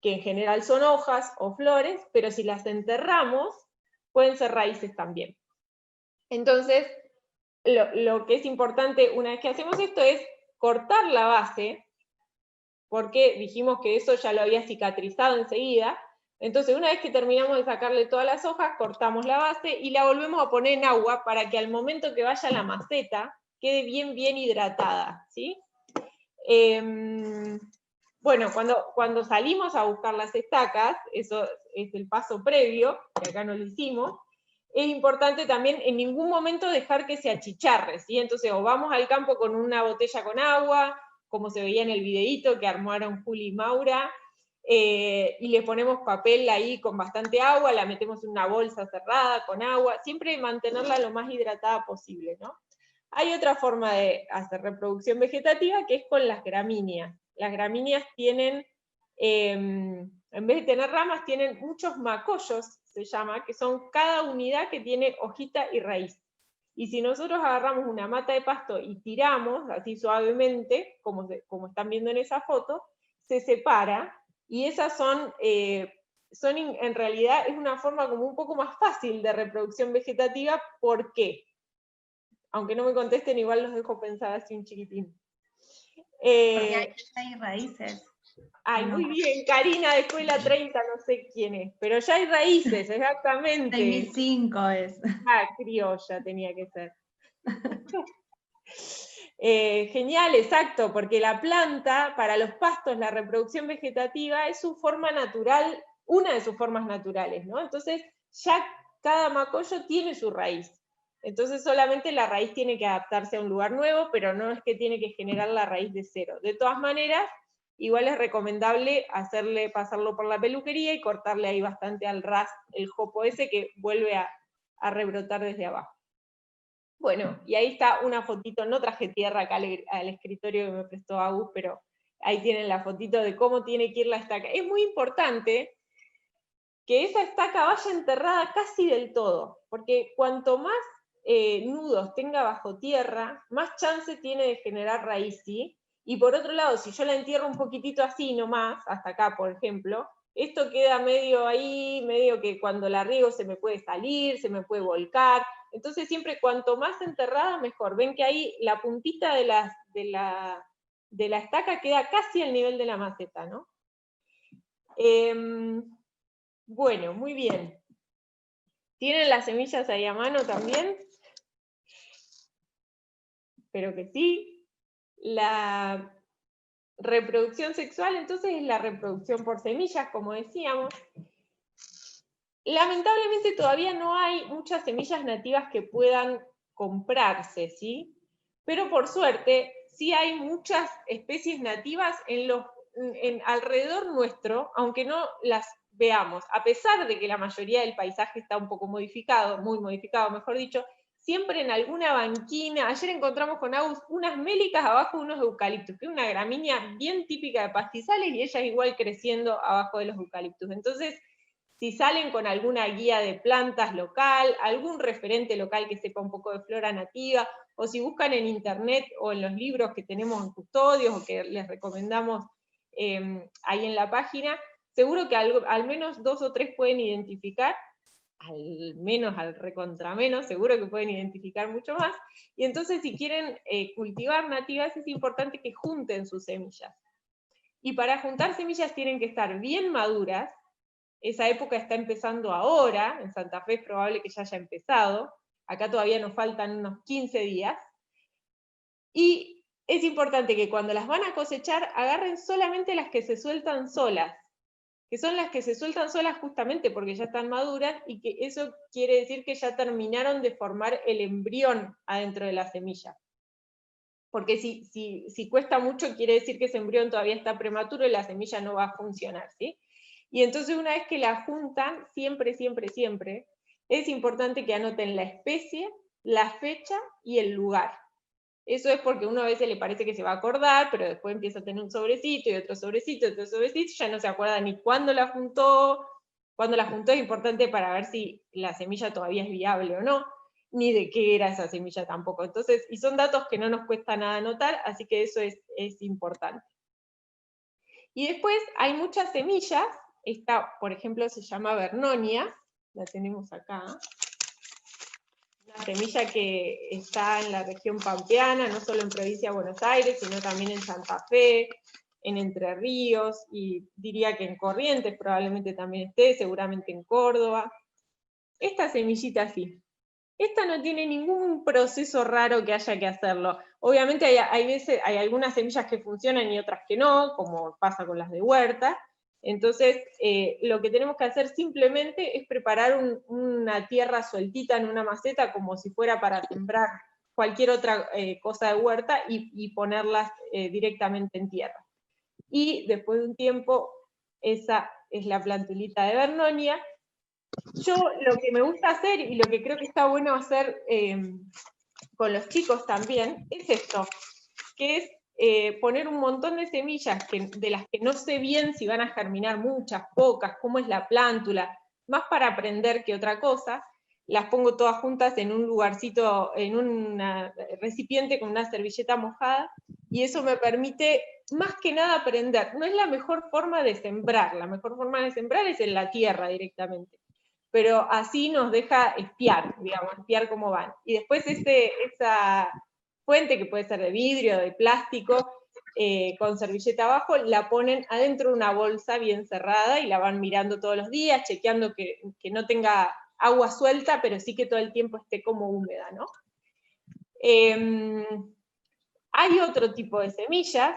que en general son hojas o flores, pero si las enterramos, pueden ser raíces también. Entonces, lo que es importante una vez que hacemos esto es cortar la base, porque dijimos que eso ya lo había cicatrizado enseguida. Entonces, una vez que terminamos de sacarle todas las hojas, cortamos la base y la volvemos a poner en agua para que al momento que vaya la maceta quede bien hidratada, ¿sí? Bueno, cuando salimos a buscar las estacas, eso es el paso previo, que acá no lo hicimos, es importante también en ningún momento dejar que se achicharre, ¿sí? Entonces, o vamos al campo con una botella con agua, como se veía en el videíto que armaron Juli y Maura, y le ponemos papel ahí con bastante agua, la metemos en una bolsa cerrada con agua, siempre mantenerla lo más hidratada posible, ¿no? Hay otra forma de hacer reproducción vegetativa, que es con las gramíneas. Las gramíneas tienen, en vez de tener ramas, tienen muchos macollos, se llama, que son cada unidad que tiene hojita y raíz. Y si nosotros agarramos una mata de pasto y tiramos, así suavemente, como están viendo en esa foto, se separa, y esas en realidad es una forma como un poco más fácil de reproducción vegetativa. ¿Por qué? Aunque no me contesten, igual los dejo pensar así un chiquitín. Porque hay raíces. Ay, muy bien, Karina de Escuela 30, no sé quién es, pero ya hay raíces, exactamente. 2005 es. Ah, criolla tenía que ser. Genial, exacto, porque la planta, para los pastos, la reproducción vegetativa es su forma natural, una de sus formas naturales, ¿no? Entonces, ya cada macollo tiene su raíz. Entonces solamente la raíz tiene que adaptarse a un lugar nuevo, pero no es que tiene que generar la raíz de cero. De todas maneras, igual es recomendable pasarlo por la peluquería y cortarle ahí bastante al ras el jopo ese que vuelve a rebrotar desde abajo. Bueno, y ahí está una fotito, no traje tierra acá al escritorio que me prestó Agus, pero ahí tienen la fotito de cómo tiene que ir la estaca. Es muy importante que esa estaca vaya enterrada casi del todo, porque cuanto más nudos tenga bajo tierra, más chance tiene de generar raíz, ¿sí? Y por otro lado, si yo la entierro un poquitito así nomás, hasta acá por ejemplo, esto queda medio ahí, medio que cuando la riego se me puede salir, se me puede volcar. Entonces siempre cuanto más enterrada, mejor. Ven que ahí la puntita de la estaca queda casi al nivel de la maceta, ¿no? Bueno, muy bien. ¿Tienen las semillas ahí a mano también? Espero que sí. La reproducción sexual, entonces, es la reproducción por semillas, como decíamos. Lamentablemente todavía no hay muchas semillas nativas que puedan comprarse, ¿sí? Pero por suerte, sí hay muchas especies nativas alrededor nuestro, aunque no las veamos. A pesar de que la mayoría del paisaje está un poco modificado, muy modificado, mejor dicho, siempre en alguna banquina. Ayer encontramos con Agus unas mélicas abajo de unos eucaliptus, que es una gramínea bien típica de pastizales, y ellas igual creciendo abajo de los eucaliptus. Entonces, si salen con alguna guía de plantas local, algún referente local que sepa un poco de flora nativa, o si buscan en internet o en los libros que tenemos en custodios o que les recomendamos ahí en la página, seguro que al menos 2 o 3 pueden identificar, al menos, al recontra menos, seguro que pueden identificar mucho más, y entonces si quieren cultivar nativas es importante que junten sus semillas. Y para juntar semillas tienen que estar bien maduras. Esa época está empezando ahora, en Santa Fe es probable que ya haya empezado, acá todavía nos faltan unos 15 días, y es importante que cuando las van a cosechar, agarren solamente las que se sueltan solas, que son las que se sueltan solas justamente porque ya están maduras, y que eso quiere decir que ya terminaron de formar el embrión adentro de la semilla. Porque si cuesta mucho, quiere decir que ese embrión todavía está prematuro y la semilla no va a funcionar, ¿sí? Y entonces una vez que la juntan, siempre, siempre, siempre, es importante que anoten la especie, la fecha y el lugar. Eso es porque uno a veces le parece que se va a acordar, pero después empieza a tener un sobrecito y otro sobrecito, ya no se acuerda ni cuándo la juntó. Cuando la juntó es importante para ver si la semilla todavía es viable o no, ni de qué era esa semilla tampoco. Entonces, y son datos que no nos cuesta nada anotar, así que eso es importante. Y después hay muchas semillas. Esta, por ejemplo, se llama Vernonia, la tenemos acá. Una semilla que está en la región pampeana, no solo en provincia de Buenos Aires, sino también en Santa Fe, en Entre Ríos, y diría que en Corrientes probablemente también esté, seguramente en Córdoba. Esta semillita sí. Esta no tiene ningún proceso raro que haya que hacerlo. Obviamente hay algunas semillas que funcionan y otras que no, como pasa con las de huerta. Entonces, lo que tenemos que hacer simplemente es preparar una tierra sueltita en una maceta, como si fuera para sembrar cualquier otra cosa de huerta, y ponerlas directamente en tierra. Y después de un tiempo, esa es la plantulita de Vernonia. Yo lo que me gusta hacer, y lo que creo que está bueno hacer con los chicos también, es esto, que es poner un montón de semillas de las que no sé bien si van a germinar muchas, pocas, cómo es la plántula, más para aprender que otra cosa. Las pongo todas juntas en un lugarcito, en un recipiente con una servilleta mojada, y eso me permite más que nada aprender. No es la mejor forma de sembrar, la mejor forma de sembrar es en la tierra directamente, pero así nos deja espiar, digamos, espiar cómo van. Y después esa fuente, que puede ser de vidrio, de plástico, con servilleta abajo, la ponen adentro de una bolsa bien cerrada y la van mirando todos los días, chequeando que no tenga agua suelta, pero sí que todo el tiempo esté como húmeda, ¿no? Hay otro tipo de semillas,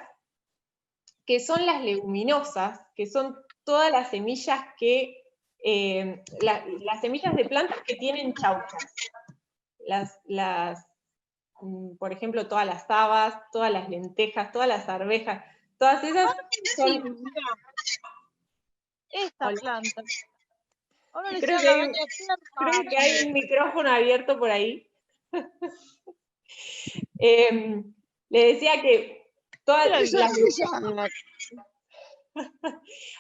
que son las leguminosas, que son todas las semillas que las semillas de plantas que tienen chauchas. Por ejemplo, todas las habas, todas las lentejas, todas las arvejas, todas esas son... Esta planta. Ahora le Creo que hay un micrófono abierto por ahí. Le decía que todas las...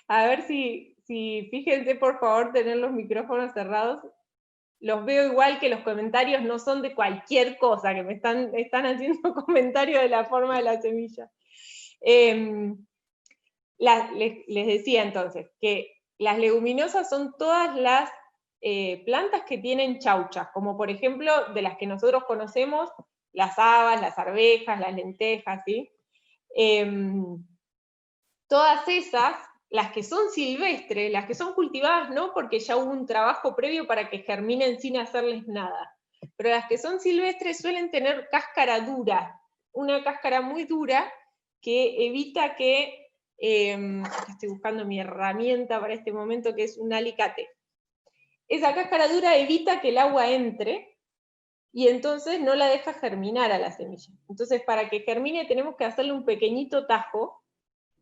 A ver si fíjense por favor tener los micrófonos cerrados. Los veo igual que los comentarios no son de cualquier cosa, que me están haciendo comentarios de la forma de la semilla. Les decía entonces que las leguminosas son todas las plantas que tienen chauchas, como por ejemplo de las que nosotros conocemos, las habas, las arvejas, las lentejas, ¿sí? Todas esas, las que son silvestres, las que son cultivadas no, porque ya hubo un trabajo previo para que germinen sin hacerles nada, pero las que son silvestres suelen tener cáscara dura, una cáscara muy dura que evita que, acá estoy buscando mi herramienta para este momento, que es un alicate. Esa cáscara dura evita que el agua entre, y entonces no la deja germinar a la semilla. Entonces para que germine tenemos que hacerle un pequeñito tajo,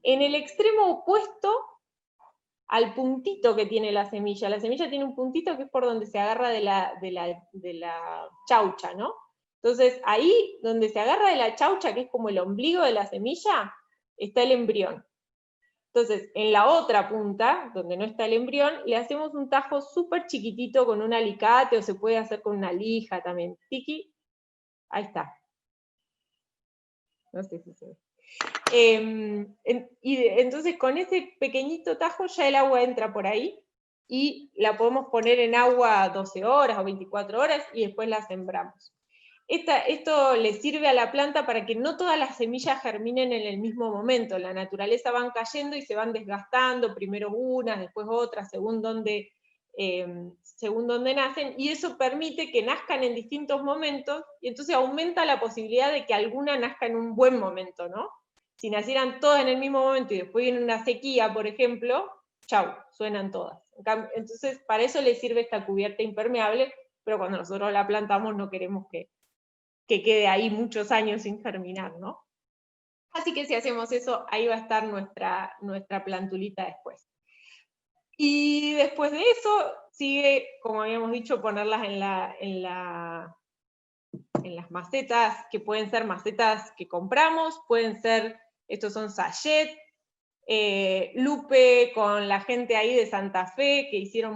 en el extremo opuesto al puntito que tiene la semilla. La semilla tiene un puntito que es por donde se agarra de la chaucha, ¿no? Entonces, ahí donde se agarra de la chaucha, que es como el ombligo de la semilla, está el embrión. Entonces, en la otra punta, donde no está el embrión, le hacemos un tajo súper chiquitito con un alicate, o se puede hacer con una lija también. Tiki, ahí está. No sé si se ve. Y entonces con ese pequeñito tajo ya el agua entra por ahí, y la podemos poner en agua 12 horas o 24 horas, y después la sembramos. Esto le sirve a la planta para que no todas las semillas germinen en el mismo momento. En la naturaleza van cayendo y se van desgastando, primero unas, después otras, según donde nacen, y eso permite que nazcan en distintos momentos, y entonces aumenta la posibilidad de que alguna nazca en un buen momento, ¿no? Si nacieran todas en el mismo momento y después viene una sequía, por ejemplo, chau, suenan todas. Entonces, para eso le sirve esta cubierta impermeable, pero cuando nosotros la plantamos no queremos que quede ahí muchos años sin germinar, ¿no? Así que si hacemos eso, ahí va a estar nuestra plantulita después. Y después de eso, sigue, como habíamos dicho, ponerlas en las macetas, que pueden ser macetas que compramos, pueden ser, estos son sachet, Lupe con la gente ahí de Santa Fe, que hicieron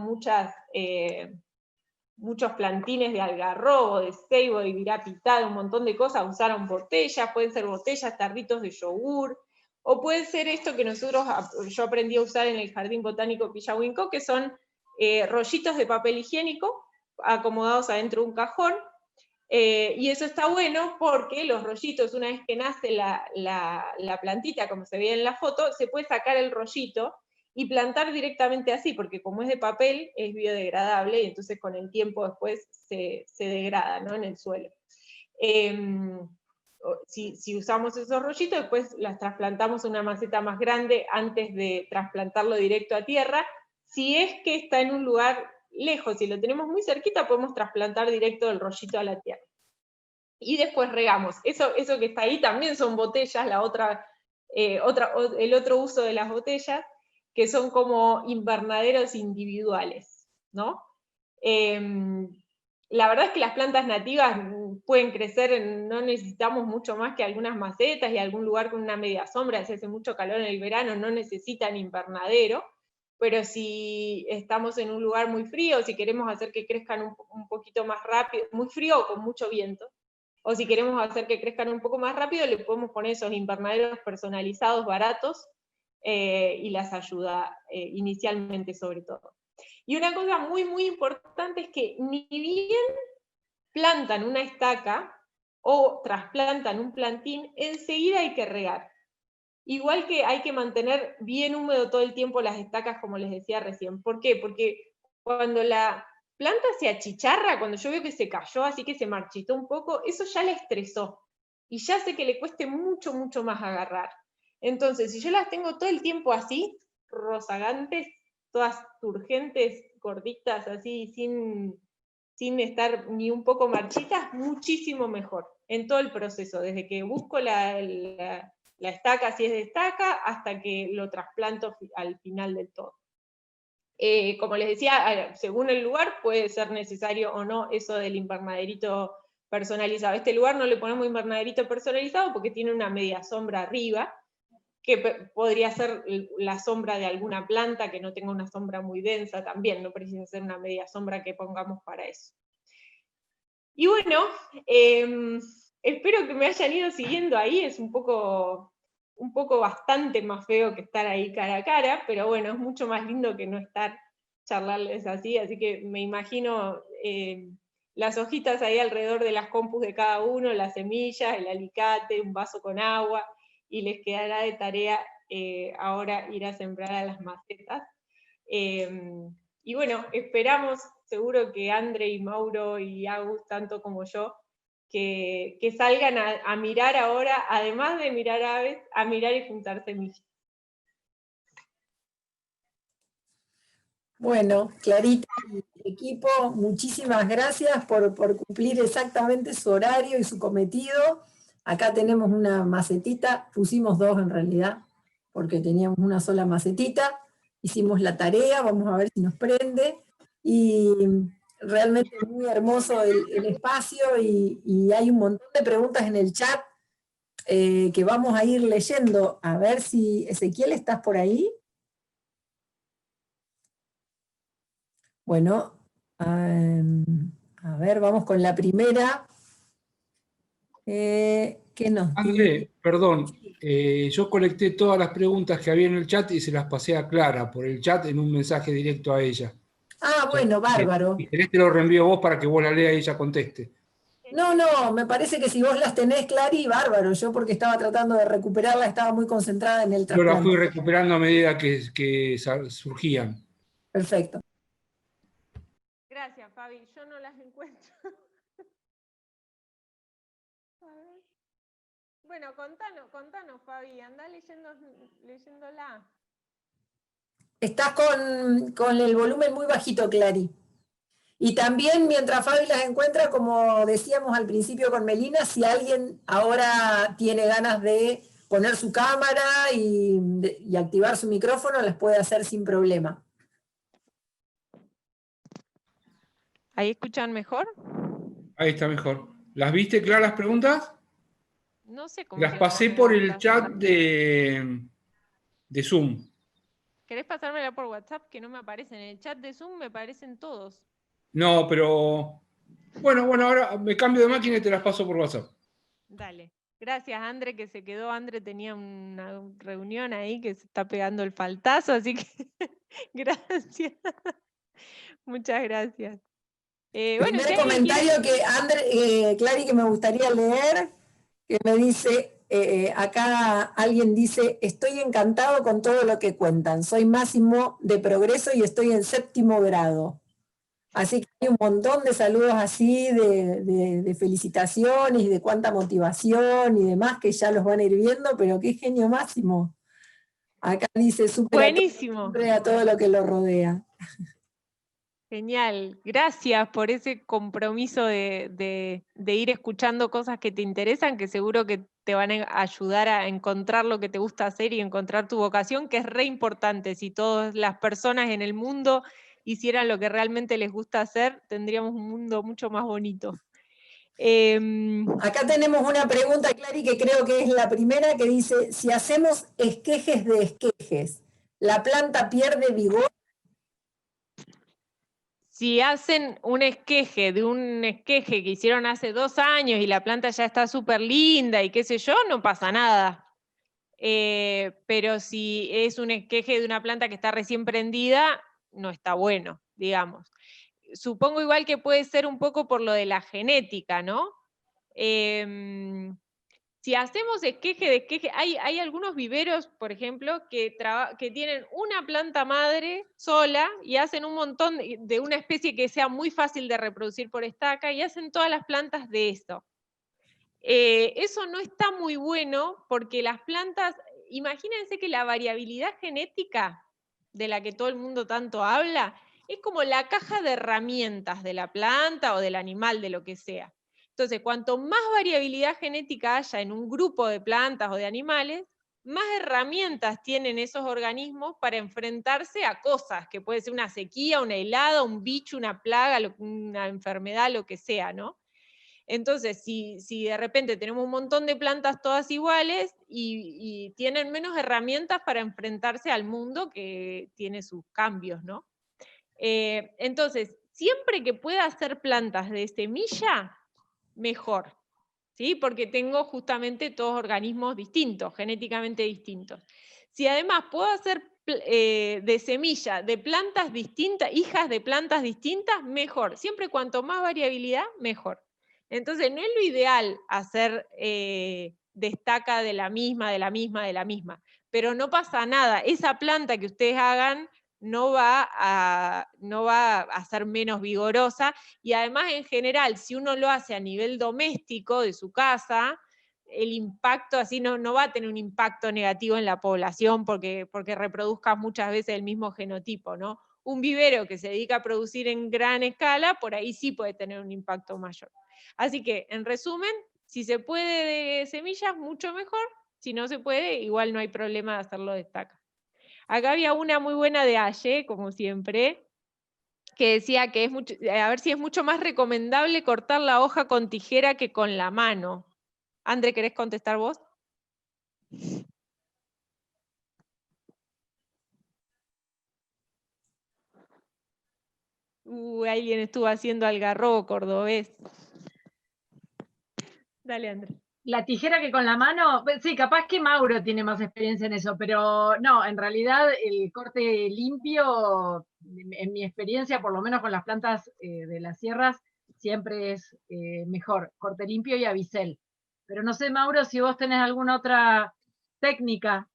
muchos plantines de algarrobo, de ceibo, de virapitá, de un montón de cosas, usaron botellas, pueden ser botellas, tarritos de yogur, o puede ser esto que yo aprendí a usar en el Jardín Botánico Pillahuinco, que son rollitos de papel higiénico acomodados adentro de un cajón, y eso está bueno porque los rollitos, una vez que nace la plantita, como se ve en la foto, se puede sacar el rollito y plantar directamente así, porque como es de papel, es biodegradable, y entonces con el tiempo después se degrada, ¿no? En el suelo. Si usamos esos rollitos, después las trasplantamos a una maceta más grande antes de trasplantarlo directo a tierra. Si es que está en un lugar lejos, si lo tenemos muy cerquita, podemos trasplantar directo el rollito a la tierra. Y después regamos. Eso que está ahí también son botellas, el otro uso de las botellas, que son como invernaderos individuales, ¿no? La verdad es que las plantas nativas pueden crecer, no necesitamos mucho más que algunas macetas y algún lugar con una media sombra. Si hace mucho calor en el verano no necesitan invernadero, pero si estamos en un lugar muy frío, si queremos hacer que crezcan un poquito más rápido, muy frío o con mucho viento, o si queremos hacer que crezcan un poco más rápido, le podemos poner esos invernaderos personalizados, baratos, y las ayuda inicialmente sobre todo. Y una cosa muy, muy importante es que ni bien plantan una estaca o trasplantan un plantín, enseguida hay que regar. Igual que hay que mantener bien húmedo todo el tiempo las estacas, como les decía recién. ¿Por qué? Porque cuando la planta se achicharra, cuando yo veo que se cayó, así que se marchitó un poco, eso ya le estresó. Y ya hace que le cueste mucho, mucho más agarrar. Entonces, si yo las tengo todo el tiempo así, rozagantes, todas turgentes, gorditas, así, sin estar ni un poco marchitas, muchísimo mejor en todo el proceso, desde que busco la estaca, si es de estaca, hasta que lo trasplanto al final del todo. Como les decía, según el lugar puede ser necesario o no eso del invernaderito personalizado. A este lugar no le ponemos invernaderito personalizado porque tiene una media sombra arriba, que podría ser la sombra de alguna planta que no tenga una sombra muy densa también, no precisa ser una media sombra que pongamos para eso. Y bueno, espero que me hayan ido siguiendo ahí, es un poco bastante más feo que estar ahí cara a cara, pero bueno, es mucho más lindo que no estar charlarles así que me imagino las hojitas ahí alrededor de las compus de cada uno, las semillas, el alicate, un vaso con agua, y les quedará de tarea ahora ir a sembrar a las macetas. Y bueno, esperamos, seguro que Andre y Mauro y Agus, tanto como yo, que salgan a mirar ahora, además de mirar aves, a mirar y juntar semillas. Bueno, Clarita y equipo, muchísimas gracias por cumplir exactamente su horario y su cometido. Acá tenemos una macetita, pusimos dos en realidad, porque teníamos una sola macetita. Hicimos la tarea, vamos a ver si nos prende. Y realmente muy hermoso el espacio y hay un montón de preguntas en el chat que vamos a ir leyendo. A ver si, Ezequiel, ¿estás por ahí? Bueno, a ver, vamos con la primera. ¿Qué nos dice? André, perdón, yo colecté todas las preguntas que había en el chat y se las pasé a Clara por el chat en un mensaje directo a ella. Ah, bueno, bárbaro. Si querés te lo reenvío vos para que vos la leas y ella conteste. No, me parece que si vos las tenés, Clary, bárbaro. Yo porque estaba tratando de recuperarla, estaba muy concentrada en el Yo la fui trasplante. recuperando a medida que surgían. Perfecto. Gracias, Fabi, yo no las encuentro. A ver. Bueno, contanos, Fabi, andá leyéndola. Estás con el volumen muy bajito, Clary. Y también, mientras Fabi las encuentra, como decíamos al principio con Melina, si alguien ahora tiene ganas de poner su cámara y activar su micrófono, las puede hacer sin problema. ¿Ahí escuchan mejor? Ahí está mejor. ¿Las viste, Clara, las preguntas? No sé cómo. Las pasé por el chat de Zoom. ¿Querés pasármela por WhatsApp? Que no me aparece. En el chat de Zoom me aparecen todos. No, pero... Bueno, ahora me cambio de máquina y te las paso por WhatsApp. Dale. Gracias, Andre, que se quedó. Andre tenía una reunión ahí que se está pegando el faltazo, así que gracias. Muchas gracias. Primer comentario que Clary, que me gustaría leer, que me dice, acá alguien dice, estoy encantado con todo lo que cuentan, soy Máximo de Progreso y estoy en 7º grado. Así que hay un montón de saludos así, de felicitaciones y de cuánta motivación y demás, que ya los van a ir viendo, pero qué genio Máximo. Acá dice, buenísimo. A todo lo que lo rodea. Genial, gracias por ese compromiso de ir escuchando cosas que te interesan, que seguro que te van a ayudar a encontrar lo que te gusta hacer y encontrar tu vocación, que es re importante. Si todas las personas en el mundo hicieran lo que realmente les gusta hacer, tendríamos un mundo mucho más bonito. Acá tenemos una pregunta, Clary, que creo que es la primera, que dice, si hacemos esquejes de esquejes, ¿la planta pierde vigor? Si hacen un esqueje de un esqueje que hicieron hace 2 años y la planta ya está súper linda y qué sé yo, no pasa nada. Pero si es un esqueje de una planta que está recién prendida, no está bueno, digamos. Supongo igual que puede ser un poco por lo de la genética, ¿no? Si hacemos esqueje de esqueje, hay algunos viveros, por ejemplo, que tienen una planta madre sola y hacen un montón de una especie que sea muy fácil de reproducir por estaca y hacen todas las plantas de eso. Eso no está muy bueno porque las plantas, imagínense que la variabilidad genética de la que todo el mundo tanto habla es como la caja de herramientas de la planta o del animal, de lo que sea. Entonces, cuanto más variabilidad genética haya en un grupo de plantas o de animales, más herramientas tienen esos organismos para enfrentarse a cosas, que puede ser una sequía, una helada, un bicho, una plaga, una enfermedad, lo que sea, ¿no? Entonces, si de repente tenemos un montón de plantas todas iguales y tienen menos herramientas para enfrentarse al mundo que tiene sus cambios, ¿no? Entonces, siempre que pueda hacer plantas de semilla, mejor, ¿sí? Porque tengo justamente todos organismos distintos, genéticamente distintos. Si además puedo hacer de semilla, de plantas distintas, hijas de plantas distintas, mejor. Siempre cuanto más variabilidad, mejor. Entonces, no es lo ideal hacer destaca de la misma, pero no pasa nada. Esa planta que ustedes hagan no va a ser menos vigorosa, y además en general, si uno lo hace a nivel doméstico de su casa, el impacto así no va a tener un impacto negativo en la población porque reproduzca muchas veces el mismo genotipo, ¿no? Un vivero que se dedica a producir en gran escala, por ahí sí puede tener un impacto mayor. Así que, en resumen, si se puede de semillas, mucho mejor. Si no se puede, igual no hay problema de hacerlo de estaca. Acá había una muy buena de Aye, como siempre, que decía que a ver si es mucho más recomendable cortar la hoja con tijera que con la mano. André, ¿querés contestar vos? Alguien estuvo haciendo algarrobo cordobés. Dale, André. La tijera que con la mano, sí, capaz que Mauro tiene más experiencia en eso, pero no, en realidad el corte limpio, en mi experiencia, por lo menos con las plantas de las sierras, siempre es mejor, corte limpio y a bisel. Pero no sé, Mauro, si vos tenés alguna otra técnica.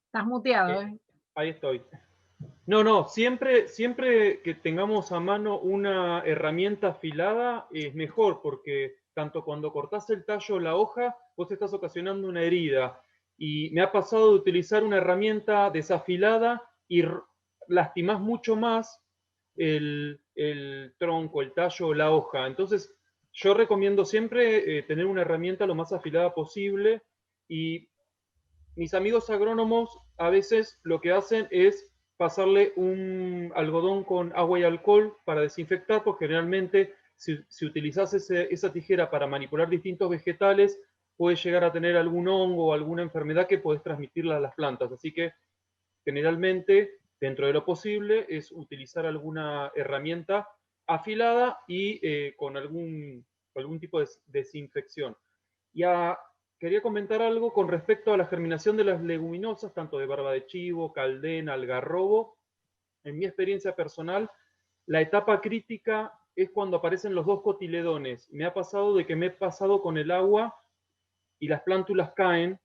Estás muteado, ¿eh? Ahí estoy. No, siempre que tengamos a mano una herramienta afilada es mejor, porque tanto cuando cortás el tallo o la hoja, vos estás ocasionando una herida. Y me ha pasado de utilizar una herramienta desafilada y lastimás mucho más el tronco, el tallo o la hoja. Entonces, yo recomiendo siempre tener una herramienta lo más afilada posible, y mis amigos agrónomos a veces lo que hacen es pasarle un algodón con agua y alcohol para desinfectar, porque generalmente si utilizas esa tijera para manipular distintos vegetales, puede llegar a tener algún hongo o alguna enfermedad que podés transmitirla a las plantas. Así que generalmente, dentro de lo posible, es utilizar alguna herramienta afilada y con algún tipo de desinfección. Quería comentar algo con respecto a la germinación de las leguminosas, tanto de barba de chivo, caldena, algarrobo. En mi experiencia personal, la etapa crítica es cuando aparecen los dos cotiledones. Me ha pasado de que me he pasado con el agua y las plántulas caen.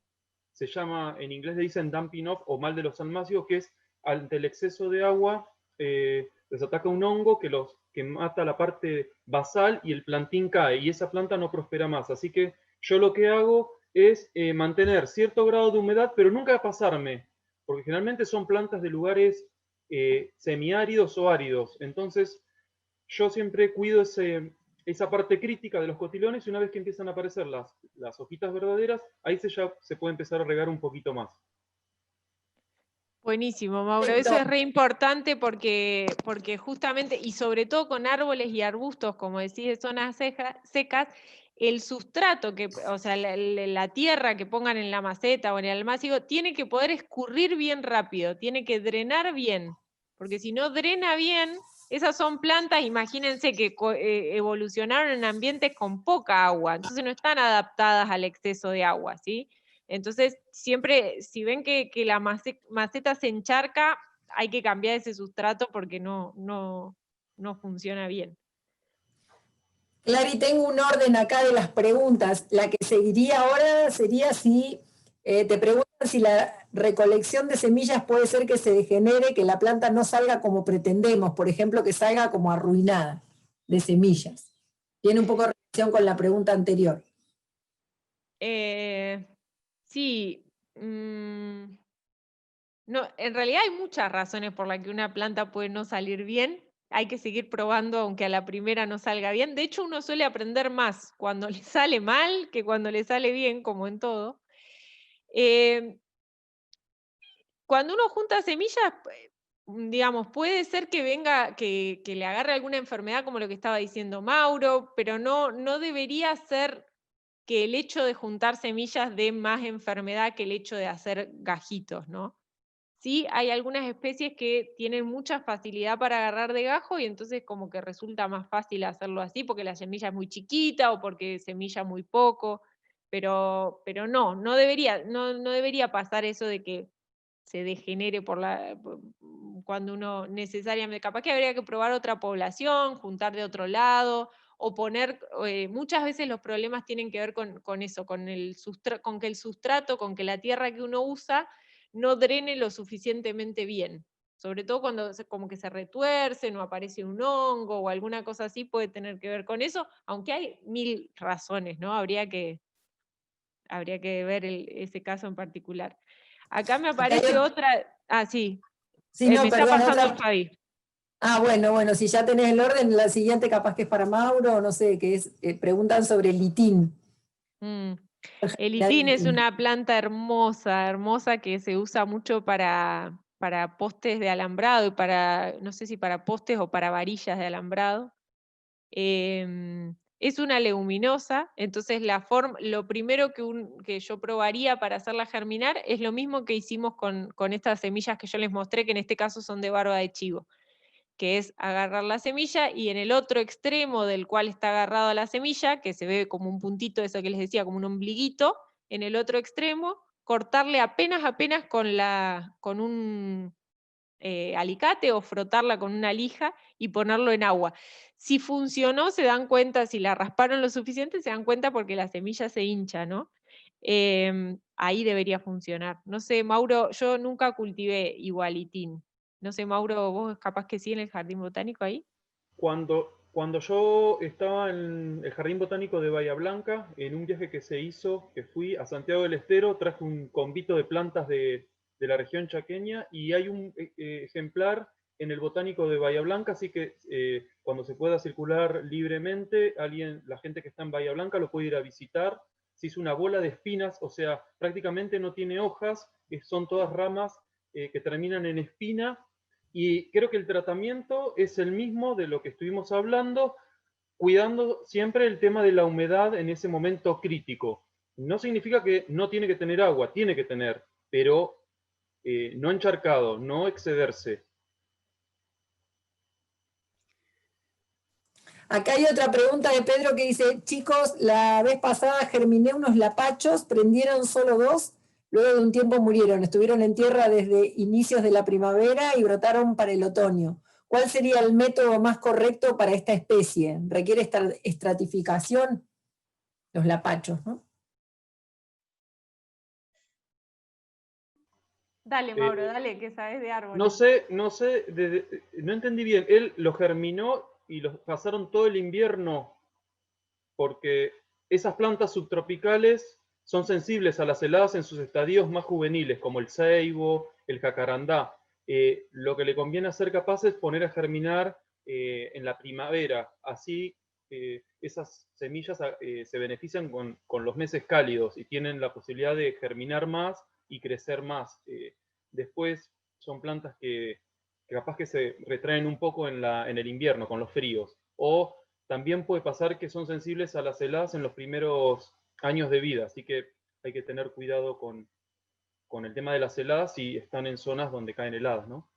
Se llama, en inglés le dicen dumping off o mal de los almácigos, que es ante el exceso de agua les ataca un hongo que mata la parte basal y el plantín cae y esa planta no prospera más. Así que yo lo que hago es mantener cierto grado de humedad, pero nunca pasarme, porque generalmente son plantas de lugares semiáridos o áridos. Entonces, yo siempre cuido esa parte crítica de los cotilones, y una vez que empiezan a aparecer las hojitas verdaderas, ahí ya se puede empezar a regar un poquito más. Buenísimo, Mauro. Eso es re importante porque justamente, y sobre todo con árboles y arbustos, como decís, de zonas secas, el sustrato, o sea, la tierra que pongan en la maceta o en el almácigo, tiene que poder escurrir bien rápido, tiene que drenar bien, porque si no drena bien, esas son plantas, imagínense que evolucionaron en ambientes con poca agua, entonces no están adaptadas al exceso de agua, ¿sí? Entonces, siempre, si ven que la maceta se encharca, hay que cambiar ese sustrato porque no funciona bien. Clary, tengo un orden acá de las preguntas. La que seguiría ahora sería si te preguntan si la recolección de semillas puede ser que se degenere, que la planta no salga como pretendemos, por ejemplo, que salga como arruinada de semillas. Tiene un poco de relación con la pregunta anterior. Sí. No, en realidad hay muchas razones por las que una planta puede no salir bien. Hay que seguir probando aunque a la primera no salga bien. De hecho, uno suele aprender más cuando le sale mal que cuando le sale bien, como en todo. Cuando uno junta semillas, digamos, puede ser que venga, que le agarre alguna enfermedad como lo que estaba diciendo Mauro, pero no debería ser que el hecho de juntar semillas dé más enfermedad que el hecho de hacer gajitos, ¿no? Sí, hay algunas especies que tienen mucha facilidad para agarrar de gajo y entonces como que resulta más fácil hacerlo así porque la semilla es muy chiquita o porque semilla muy poco, pero no debería pasar eso de que se degenere cuando uno necesariamente, capaz que habría que probar otra población, juntar de otro lado, o poner, muchas veces los problemas tienen que ver con eso, con que el sustrato, con que la tierra que uno usa no drene lo suficientemente bien. Sobre todo cuando como que se retuerce, no aparece un hongo o alguna cosa así, puede tener que ver con eso, aunque hay 1000 razones, ¿no? Habría que ver ese caso en particular. Acá me aparece otra. Ah, sí. Sí, no, Me está perdón, pasando otra. Fabi. Bueno, si ya tenés el orden, la siguiente capaz que es para Mauro, no sé, que es, preguntan sobre el litín. El litín es una planta hermosa, hermosa que se usa mucho para postes de alambrado y no sé si para postes o para varillas de alambrado. Es una leguminosa, entonces lo primero que yo probaría para hacerla germinar es lo mismo que hicimos con estas semillas que yo les mostré, que en este caso son de barba de chivo, que es agarrar la semilla y en el otro extremo del cual está agarrado la semilla, que se ve como un puntito, eso que les decía, como un ombliguito, en el otro extremo, cortarle apenas con un alicate o frotarla con una lija y ponerlo en agua. Si funcionó, se dan cuenta, si la rasparon lo suficiente, se dan cuenta porque la semilla se hincha, ¿no? Ahí debería funcionar. No sé, Mauro, yo nunca cultivé igualitín. No sé, Mauro, vos capaz que sí en el jardín botánico ahí. Cuando yo estaba en el Jardín Botánico de Bahía Blanca, en un viaje que se hizo, que fui a Santiago del Estero, traje un convito de plantas de la región chaqueña y hay un ejemplar en el Botánico de Bahía Blanca, así que cuando se pueda circular libremente, la gente que está en Bahía Blanca lo puede ir a visitar. Se hizo una bola de espinas, o sea, prácticamente no tiene hojas, son todas ramas que terminan en espina. Y creo que el tratamiento es el mismo de lo que estuvimos hablando, cuidando siempre el tema de la humedad en ese momento crítico. No significa que no tiene que tener agua, tiene que tener, pero no encharcado, no excederse. Acá hay otra pregunta de Pedro que dice, chicos, la vez pasada germiné unos lapachos, prendieron solo 2, luego de un tiempo murieron, estuvieron en tierra desde inicios de la primavera y brotaron para el otoño. ¿Cuál sería el método más correcto para esta especie? ¿Requiere estratificación? Los lapachos, ¿no? Dale, Mauro, dale, que sabes de árboles. No entendí bien. Él lo germinó y los pasaron todo el invierno porque esas plantas subtropicales son sensibles a las heladas en sus estadios más juveniles, como el ceibo, el jacarandá. Lo que le conviene hacer capaz es poner a germinar en la primavera, así esas semillas se benefician con los meses cálidos y tienen la posibilidad de germinar más y crecer más. Después son plantas que capaz que se retraen un poco en el invierno con los fríos, o también puede pasar que son sensibles a las heladas en los primeros años de vida, así que hay que tener cuidado con el tema de las heladas si están en zonas donde caen heladas, ¿no?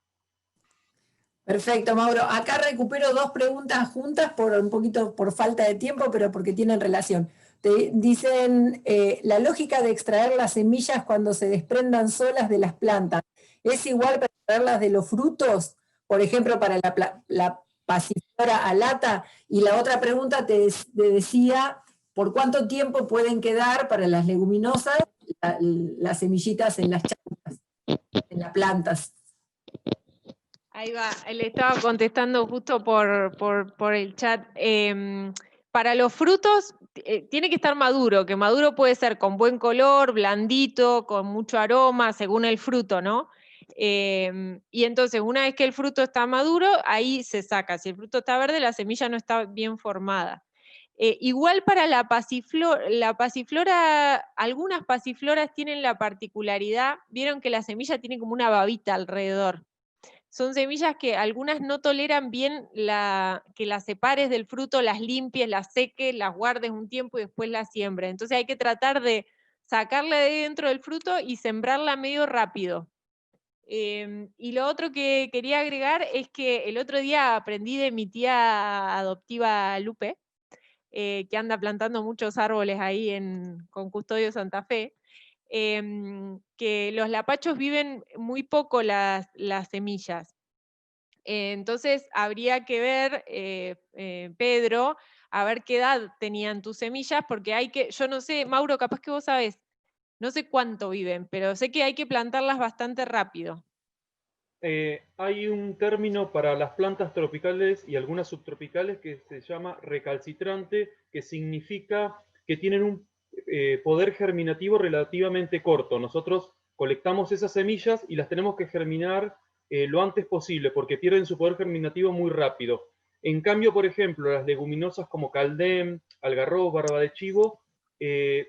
Perfecto, Mauro. Acá recupero 2 preguntas juntas un poquito por falta de tiempo, pero porque tienen relación. Te dicen, la lógica de extraer las semillas cuando se desprendan solas de las plantas, ¿es igual para extraerlas de los frutos? Por ejemplo, para la Passiflora alata. Y la otra pregunta te decía, ¿por cuánto tiempo pueden quedar para las leguminosas las semillitas en las chantas, en las plantas? Ahí va, le estaba contestando justo por el chat. Para los frutos tiene que estar maduro, que maduro puede ser con buen color, blandito, con mucho aroma, según el fruto, ¿no? Y entonces, una vez que el fruto está maduro, ahí se saca. Si el fruto está verde, la semilla no está bien formada. Igual para la pasiflora, algunas pasifloras tienen la particularidad, vieron que la semilla tiene como una babita alrededor. son semillas que algunas no toleran bien que las separes del fruto, las limpies, las seques, las guardes un tiempo y después las siembres. Entonces hay que tratar de sacarla de dentro del fruto y sembrarla medio rápido. Y lo otro que quería agregar es que el otro día aprendí de mi tía adoptiva Lupe, que anda plantando muchos árboles ahí con Custodio Santa Fe, que los lapachos viven muy poco las semillas. Entonces habría que ver, Pedro, a ver qué edad tenían tus semillas, porque yo no sé, Mauro, capaz que vos sabés, no sé cuánto viven, pero sé que hay que plantarlas bastante rápido. Hay un término para las plantas tropicales y algunas subtropicales que se llama recalcitrante, que significa que tienen un poder germinativo relativamente corto. Nosotros colectamos esas semillas y las tenemos que germinar lo antes posible, porque pierden su poder germinativo muy rápido. En cambio, por ejemplo, las leguminosas como caldén, algarrobo, barba de chivo,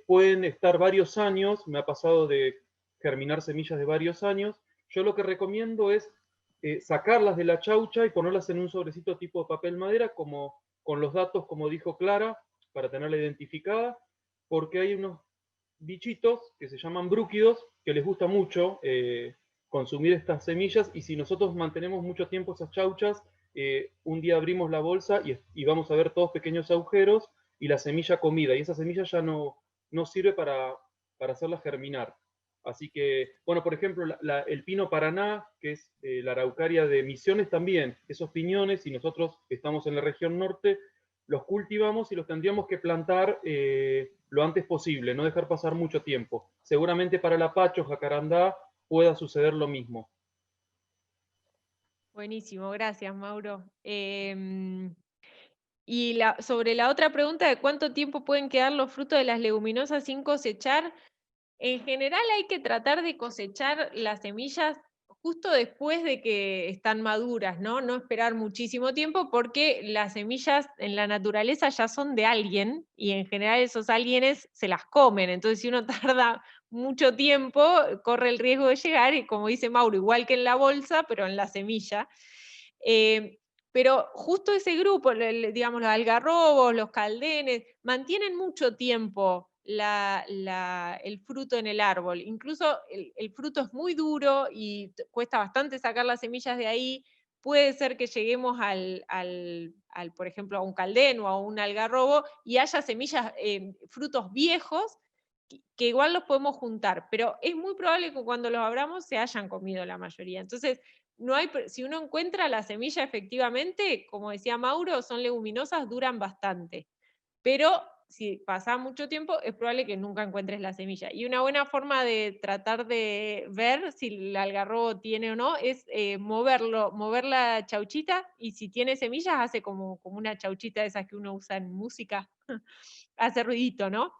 pueden estar varios años. Me ha pasado de germinar semillas de varios años. Yo lo que recomiendo es sacarlas de la chaucha y ponerlas en un sobrecito tipo de papel madera, como con los datos, como dijo Clara, para tenerla identificada, porque hay unos bichitos que se llaman brúquidos, que les gusta mucho consumir estas semillas, y si nosotros mantenemos mucho tiempo esas chauchas, un día abrimos la bolsa y vamos a ver todos pequeños agujeros y la semilla comida, y esa semilla ya no sirve para hacerla germinar. Así que, bueno, por ejemplo, el pino Paraná, que es la araucaria de Misiones también, esos piñones, y nosotros estamos en la región norte, los cultivamos y los tendríamos que plantar lo antes posible, no dejar pasar mucho tiempo. Seguramente para lapacho, jacarandá, pueda suceder lo mismo. Buenísimo, gracias, Mauro. Y sobre la otra pregunta de cuánto tiempo pueden quedar los frutos de las leguminosas sin cosechar, en general hay que tratar de cosechar las semillas justo después de que están maduras, ¿no? No esperar muchísimo tiempo, porque las semillas en la naturaleza ya son de alguien y en general esos alguienes se las comen. Entonces, si uno tarda mucho tiempo, corre el riesgo de llegar, y como dice Mauro, igual que en la bolsa, pero en la semilla. Pero justo ese grupo, digamos, los algarrobos, los caldenes, mantienen mucho tiempo el fruto en el árbol. Incluso el fruto es muy duro y cuesta bastante sacar las semillas de ahí. Puede ser que lleguemos por ejemplo, a un caldén o a un algarrobo y haya semillas, frutos viejos, que igual los podemos juntar, pero es muy probable que cuando los abramos se hayan comido la mayoría. Entonces, si uno encuentra la semilla efectivamente, como decía Mauro, son leguminosas, duran bastante. Pero si pasa mucho tiempo, es probable que nunca encuentres la semilla. Y una buena forma de tratar de ver si el algarrobo tiene o no es mover la chauchita, y si tiene semillas hace como una chauchita de esas que uno usa en música, hace ruidito, ¿no?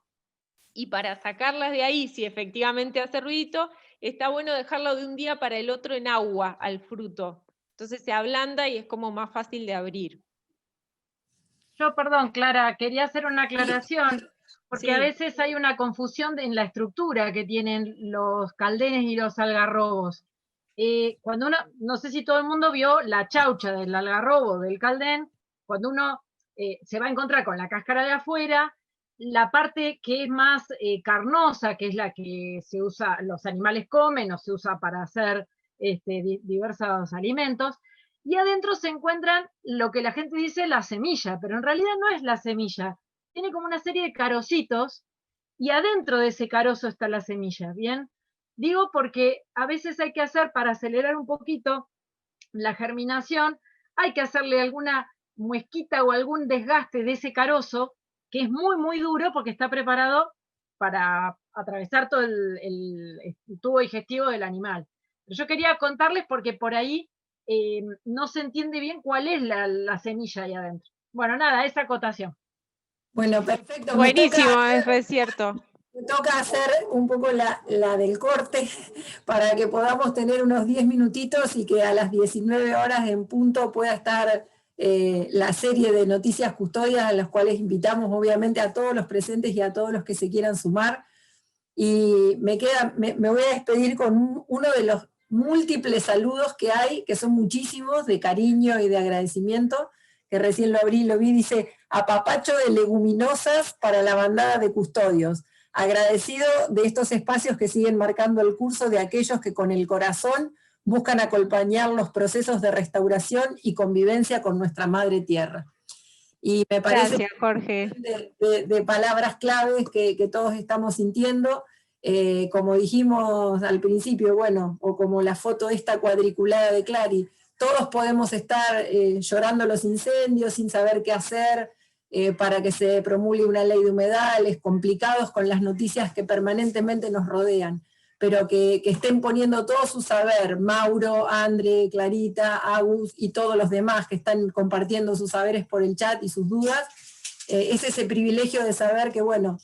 Y para sacarlas de ahí, si efectivamente hace ruidito, está bueno dejarlo de un día para el otro en agua al fruto. Entonces se ablanda y es como más fácil de abrir. Yo, perdón, Clara, quería hacer una aclaración, porque Sí. A veces hay una confusión en la estructura que tienen los caldenes y los algarrobos. Cuando uno, no sé si todo el mundo vio la chaucha del algarrobo, del caldén, cuando uno se va a encontrar con la cáscara de afuera, la parte que es más carnosa, que es la que se usa, los animales comen o se usa para hacer diversos alimentos, y adentro se encuentran lo que la gente dice la semilla, pero en realidad no es la semilla. Tiene como una serie de carocitos y adentro de ese carozo está la semilla, ¿bien? Digo porque a veces hay que hacer, para acelerar un poquito la germinación, hay que hacerle alguna muesquita o algún desgaste de ese carozo, que es muy, muy duro porque está preparado para atravesar todo el tubo digestivo del animal. Pero yo quería contarles porque por ahí no se entiende bien cuál es la semilla ahí adentro. Bueno, nada, esa acotación. Bueno, perfecto. Buenísimo, es cierto. Me toca hacer un poco la del corte para que podamos tener unos 10 minutitos y que a las 19 horas en punto pueda estar la serie de Noticias Custodias, a las cuales invitamos obviamente a todos los presentes y a todos los que se quieran sumar. Y me voy a despedir con uno de los múltiples saludos que hay, que son muchísimos, de cariño y de agradecimiento, que recién lo vi, dice, apapacho de leguminosas para la bandada de custodios. Agradecido de estos espacios que siguen marcando el curso de aquellos que con el corazón buscan acompañar los procesos de restauración y convivencia con nuestra madre tierra. Y me parece Gracias, Jorge. de palabras claves que todos estamos sintiendo, como dijimos al principio, bueno, o como la foto esta cuadriculada de Clary, todos podemos estar llorando los incendios sin saber qué hacer para que se promulgue una ley de humedales, complicados con las noticias que permanentemente nos rodean, pero que estén poniendo todo su saber, Mauro, Andre, Clarita, Agus y todos los demás que están compartiendo sus saberes por el chat y sus dudas, es ese privilegio de saber que, bueno,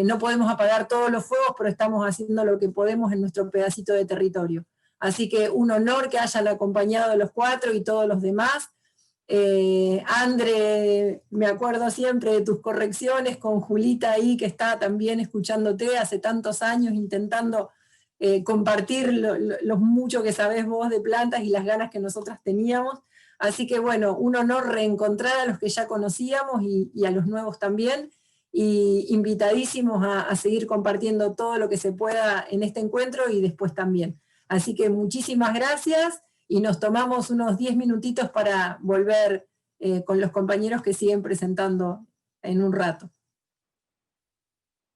no podemos apagar todos los fuegos, pero estamos haciendo lo que podemos en nuestro pedacito de territorio. Así que un honor que hayan acompañado a los 4 y todos los demás. Andre, me acuerdo siempre de tus correcciones con Julita ahí, que está también escuchándote hace tantos años, intentando compartir lo mucho que sabés vos de plantas y las ganas que nosotras teníamos. Así que bueno, un honor reencontrar a los que ya conocíamos y a los nuevos también, y invitadísimos a seguir compartiendo todo lo que se pueda en este encuentro y después también. Así que muchísimas gracias, y nos tomamos unos 10 minutitos para volver con los compañeros que siguen presentando en un rato.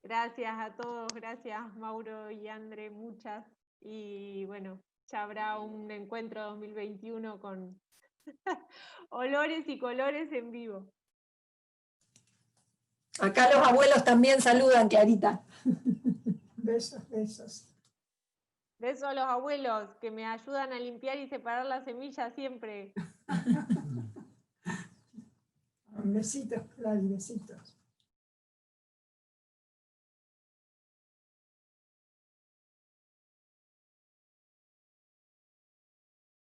Gracias a todos, gracias Mauro y Andre, muchas. Y bueno, ya habrá un encuentro 2021 con olores y colores en vivo. Acá los abuelos también saludan, Clarita. Besos, besos. Besos a los abuelos que me ayudan a limpiar y separar las semillas siempre. Besitos, Clary, besitos.